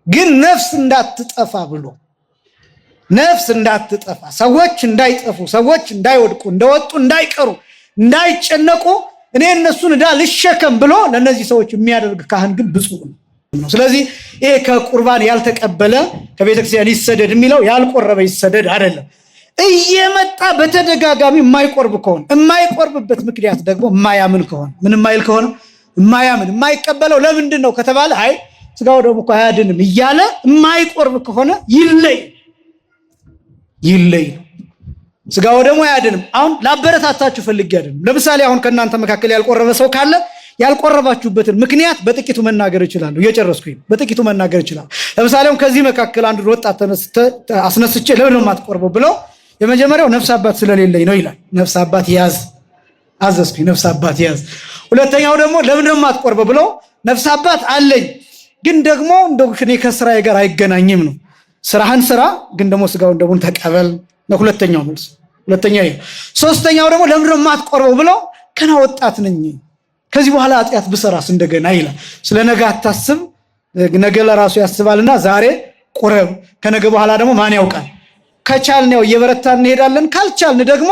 ግን ነፍስ እንዳትጠፋ ብሎ ነፍስ እንዳትጠፋ ሰዎች እንዳይጠፉ ሰዎች እንዳይወድቁ እንደወጡ እንዳይቀሩ እንዳይጨነቁ እኔ እነሱን ዕዳ ልሸከም ብሎ ለነዚህ ሰዎች የሚያደርግ ካህን ግን ብፁዕ ነው። ስለዚህ ይሄ ከቁርባን ያልተቀበለ ከቤተክርስቲያን ይሰደድ የሚለው ያልቆረበ ይሰደድ አይደለም። እየመጣ በተደጋጋሚ የማይቆርብ ከሆነ የማይቆርብበት ምክንያት ደግሞ የማያምን ከሆነ ምን የማይል ከሆነ የማያምን የማይቀበለው ለምንድን ነው ከተባለ አይ ስጋው ደግሞ እኮ አያድንም እያለ የማይቆርብ ከሆነ ይለይ። ስጋው ደግሞ አያድንም። አሁን ላበረታታችሁ ፈልጌ አይደለም። ለምሳሌ አሁን ከእናንተ መካከል ያልቆረበ ሰው ካለ ያልቆረባችሁበትን ምክንያት በጥቂቱ መናገር ይችላል። እየጨረስኩኝ በጥቂቱ መናገር ይችላል። ለምሳሌ አሁን ከዚህ መካከል አንዱ ወጣት አስነስቼ ለምን ነው የማትቆርበው ብለው የመጀመሪያው ነፍስ አባት ስለሌለኝ ነው ይላል። ነፍስ አባት ያዝ አዘዝኩኝ፣ ነፍስ አባት ያዝ። ሁለተኛው ደግሞ ለምን ነው የማትቆርበው ብለው ነፍስ አባት አለኝ ግን ደግሞ እንደው እኔ ከስራዬ ጋር አይገናኝም ነው። ስራህን ስራ ግን ደግሞ ስጋውን ደግሞ ተቀበል ነው ሁለተኛው መልስ። ሁለተኛው ሶስተኛው ደግሞ ለምን ነው የማትቆርበው ብለው ከና ወጣት ነኝ ከዚህ በኋላ ኃጢአት ብሰራስ እንደገና ይላል። ስለ ነገ አታስብ፣ ነገ ለራሱ ያስባልና ዛሬ ቁረብ፣ ከነገ በኋላ ደግሞ ማን ያውቃል። ከቻልን ያው እየበረታን እንሄዳለን፣ ካልቻልን ደግሞ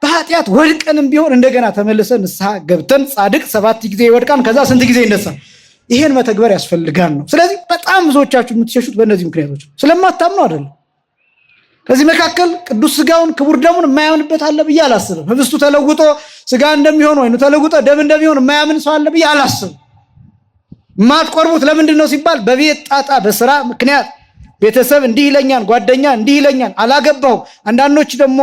በኃጢአት ወድቀንም ቢሆን እንደገና ተመልሰን ንስሐ ገብተን ጻድቅ 7 ጊዜ ይወድቃል ከዛ ስንት ጊዜ ይነሳል። ይሄን መተግበር ያስፈልጋል ነው። ስለዚህ በጣም ብዙዎቻችሁ የምትሸሹት በእነዚህ ምክንያቶች ስለማታምኑ አይደለም። ከዚህ መካከል ቅዱስ ስጋውን ክቡር ደሙን የማያምንበት አለ ብዬ አላስብም። ህብስቱ ተለውጦ ስጋ እንደሚሆን ወይኑ ተለውጦ ደም እንደሚሆን የማያምን ሰው አለ ብዬ አላስብም። የማትቆርቡት ለምንድን ነው ሲባል በቤት ጣጣ በስራ ምክንያት ቤተሰብ እንዲህ ይለኛል፣ ጓደኛ እንዲህ ይለኛል፣ አላገባው። አንዳንዶች ደግሞ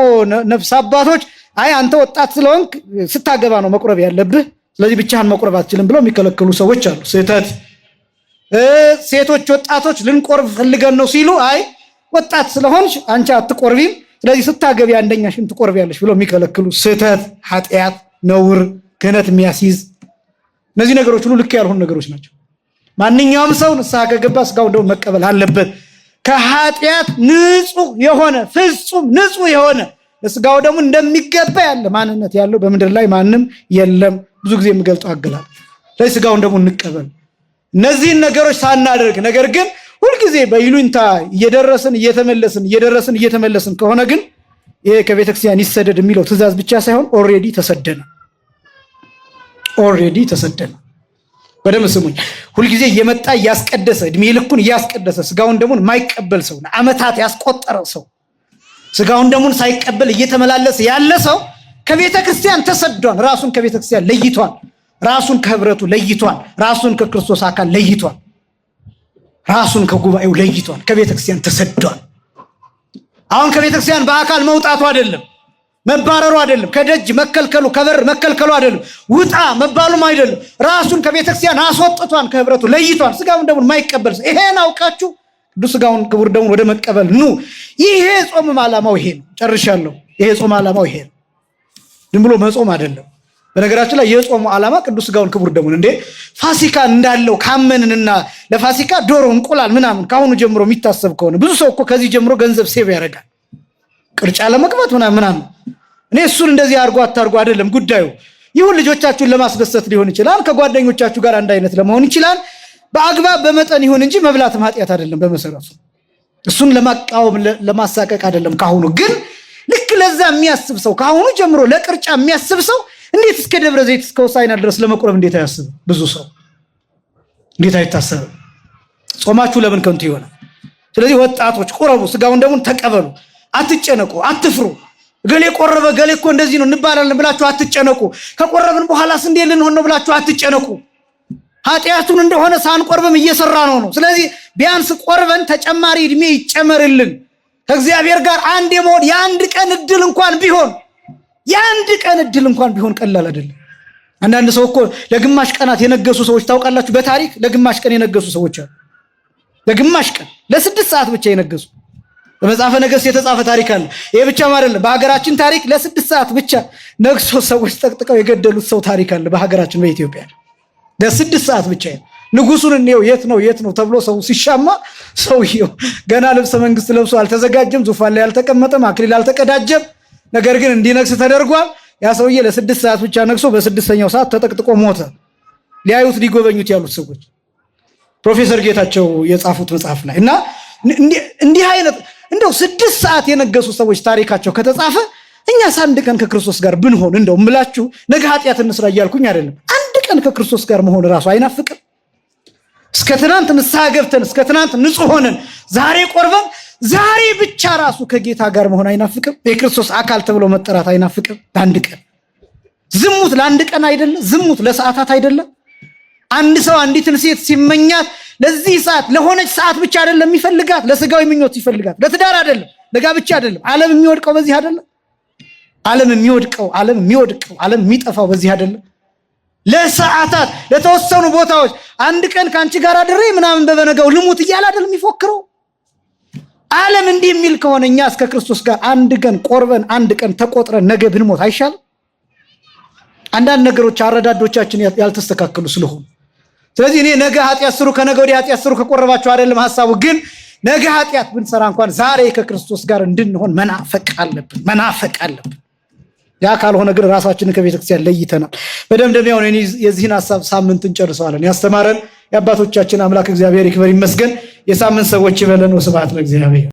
ነፍስ አባቶች አይ አንተ ወጣት ስለሆንክ ስታገባ ነው መቁረብ ያለብህ፣ ስለዚህ ብቻህን መቁረብ አትችልም ብለው የሚከለክሉ ሰዎች አሉ። ስህተት። ሴቶች ወጣቶች ልንቆርብ ፈልገን ነው ሲሉ አይ ወጣት ስለሆንሽ አንቺ አትቆርቢም፣ ስለዚህ ስታገቢ አንደኛሽን ትቆርቢያለሽ ብለው የሚከለክሉ ስህተት፣ ኃጢአት፣ ነውር፣ ክህነት የሚያስይዝ እነዚህ ነገሮች ሁሉ ልክ ያልሆኑ ነገሮች ናቸው። ማንኛውም ሰው ንስሐ ከገባ ስጋውን ደግሞ መቀበል አለበት። ከኃጢአት ንጹህ የሆነ ፍጹም ንጹህ የሆነ ለስጋው ደግሞ እንደሚገባ ያለ ማንነት ያለው በምድር ላይ ማንም የለም። ብዙ ጊዜ የምገልጠው አገላል። ስለዚህ ስጋውን ደግሞ እንቀበል። እነዚህን ነገሮች ሳናደርግ ነገር ግን ሁልጊዜ በይሉኝታ እየተመለስን ከሆነ ግን ይሄ ከቤተክርስቲያን ይሰደድ የሚለው ትእዛዝ ብቻ ሳይሆን ኦልሬዲ ተሰደነ። በደም ስሙኝ። ሁልጊዜ እየመጣ እያስቀደሰ እድሜ ልኩን እያስቀደሰ ስጋውን ደሙን የማይቀበል ሰው ዓመታት ያስቆጠረ ሰው ስጋውን ደሙን ሳይቀበል እየተመላለሰ ያለ ሰው ከቤተክርስቲያን ተሰዷል። ራሱን ከቤተክርስቲያን ለይቷል። ራሱን ከህብረቱ ለይቷል። ራሱን ከክርስቶስ አካል ለይቷል። ራሱን ከጉባኤው ለይቷል። ከቤተክርስቲያን ተሰዷል። አሁን ከቤተክርስቲያን በአካል መውጣቱ አይደለም፣ መባረሩ አይደለም፣ ከደጅ መከልከሉ ከበር መከልከሉ አይደለም፣ ውጣ መባሉም አይደለም። ራሱን ከቤተክርስቲያን አስወጥቷል፣ ከህብረቱ ለይቷል። ስጋውን ደሙን የማይቀበል ሰው ይሄን አውቃችሁ ቅዱስ ስጋውን ክቡር ደሙን ወደ መቀበል ኑ። ይሄ ጾም ዓላማው ይሄ ነው። ጨርሻለሁ። ይሄ ጾም ዓላማው ይሄ ነው። ዝም ብሎ መጾም አይደለም። በነገራችን ላይ የጾሙ ዓላማ ቅዱስ ስጋውን ክቡር ደሙን እንደ ፋሲካ እንዳለው ካመንንና ለፋሲካ ዶሮ እንቁላል ምናምን ካሁኑ ጀምሮ የሚታሰብ ከሆነ ብዙ ሰው እኮ ከዚህ ጀምሮ ገንዘብ ሴቭ ያደርጋል ቅርጫ ለመግባት ምናምን። እኔ እሱን እንደዚህ አድርጎ አታርጎ አይደለም ጉዳዩ። ይሁን ልጆቻችሁን ለማስደሰት ሊሆን ይችላል፣ ከጓደኞቻችሁ ጋር አንድ አይነት ለመሆን ይችላል። በአግባብ በመጠን ይሁን እንጂ መብላት ማጥያት አይደለም በመሰረቱ። እሱን ለማቃወም ለማሳቀቅ አይደለም። ካሁኑ ግን ልክ ለዛ የሚያስብ ሰው ካሁኑ ጀምሮ ለቅርጫ የሚያስብ ሰው እንዴት እስከ ደብረ ዘይት እስከ ሆሳዕና ድረስ ለመቁረብ እንዴት አያስብ? ብዙ ሰው እንዴት አይታሰብም? ጾማችሁ ለምን ከንቱ ይሆናል? ስለዚህ ወጣቶች ቁረቡ፣ ስጋውን ደሙን ተቀበሉ። አትጨነቁ፣ አትፍሩ። ገሌ ቆረበ ገሌ እኮ እንደዚህ ነው እንባላለን ብላችሁ አትጨነቁ። ከቆረብን በኋላስ እንዴት ልንሆን ነው ብላችሁ አትጨነቁ። ኃጢአቱን እንደሆነ ሳንቆርብም እየሰራ ነው። ስለዚህ ቢያንስ ቆርበን ተጨማሪ እድሜ ይጨመርልን ከእግዚአብሔር ጋር አንድ የመሆን የአንድ ቀን እድል እንኳን ቢሆን ቀላል አይደለም። አንዳንድ ሰው እኮ ለግማሽ ቀናት የነገሱ ሰዎች ታውቃላችሁ። በታሪክ ለግማሽ ቀን የነገሱ ሰዎች አሉ። ለግማሽ ቀን ለ6 ሰዓት ብቻ የነገሱ በመጽሐፈ ነገሥት የተጻፈ ታሪክ አለ። ይሄ ብቻም አይደለም። በሀገራችን ታሪክ ለ6 ሰዓት ብቻ ነግሶ ሰዎች ጠቅጥቀው የገደሉት ሰው ታሪክ አለ በሀገራችን በኢትዮጵያ ለ6 ሰዓት ብቻ። ንጉሱን እንየው የት ነው ተብሎ ሰው ሲሻማ ሰውየው ገና ልብሰ መንግስት ለብሶ አልተዘጋጀም፣ ዙፋን ላይ አልተቀመጠም፣ አክሊል አልተቀዳጀም። ነገር ግን እንዲነግስ ተደርጓል። ያ ሰውዬ ለ6 ሰዓት ብቻ ነግሶ በ6ኛው ሰዓት ተጠቅጥቆ ሞተ። ሊያዩት ሊጎበኙት ያሉት ሰዎች ፕሮፌሰር ጌታቸው የጻፉት መጽሐፍ ላይ እና እንዲህ አይነት እንደው 6 ሰዓት የነገሱ ሰዎች ታሪካቸው ከተጻፈ እኛስ አንድ ቀን ከክርስቶስ ጋር ብንሆን እንደው ምላችሁ ነገ ኃጢአት እንስራ እያልኩኝ አይደለም። አንድ ቀን ከክርስቶስ ጋር መሆን ራሱ አይናፍቅም? እስከ ትናንት ንስሐ ገብተን እስከ ትናንት ንጹህ ሆነን ዛሬ ቆርበን ዛሬ ብቻ ራሱ ከጌታ ጋር መሆን አይናፍቅም? የክርስቶስ አካል ተብሎ መጠራት አይናፍቅም? ለአንድ ቀን ዝሙት ለአንድ ቀን አይደለም፣ ዝሙት ለሰዓታት አይደለም። አንድ ሰው አንዲትን ሴት ሲመኛት ለዚህ ሰዓት ለሆነች ሰዓት ብቻ አይደለም የሚፈልጋት፣ ለስጋዊ ምኞት ይፈልጋት፣ ለትዳር አይደለም፣ ለጋብቻ አይደለም። ዓለም የሚወድቀው በዚህ አይደለም። ዓለም የሚጠፋው በዚህ አይደለም። ለሰዓታት ለተወሰኑ ቦታዎች አንድ ቀን ካንቺ ጋር አድሬ ምናምን በበነጋው ልሙት እያለ አይደለም የሚፎክረው። ዓለም እንዲህ የሚል ከሆነ እኛ እስከ ክርስቶስ ጋር አንድ ቀን ቆርበን አንድ ቀን ተቆጥረን ነገ ብንሞት አይሻልም? አንዳንድ ነገሮች አረዳዶቻችን ያልተስተካከሉ ስለሆኑ ስለዚህ እኔ ነገ ኃጢአት ስሩ ከነገ ወዲያ ኃጢአት ስሩ ከቆረባችሁ አይደለም ሐሳቡ። ግን ነገ ኃጢአት ብንሰራ እንኳን ዛሬ ከክርስቶስ ጋር እንድንሆን መናፈቅ አለብን። ያ ካልሆነ ግን ራሳችንን ከቤተክርስቲያን ለይተናል። በደምደሚያው ነው የዚህን ሐሳብ ሳምንትን ጨርሰዋለን። ያስተማረን የአባቶቻችን አምላክ እግዚአብሔር ይክበር ይመስገን። የሳምንት ሰዎች ይበለን። ወስብሐት ለእግዚአብሔር።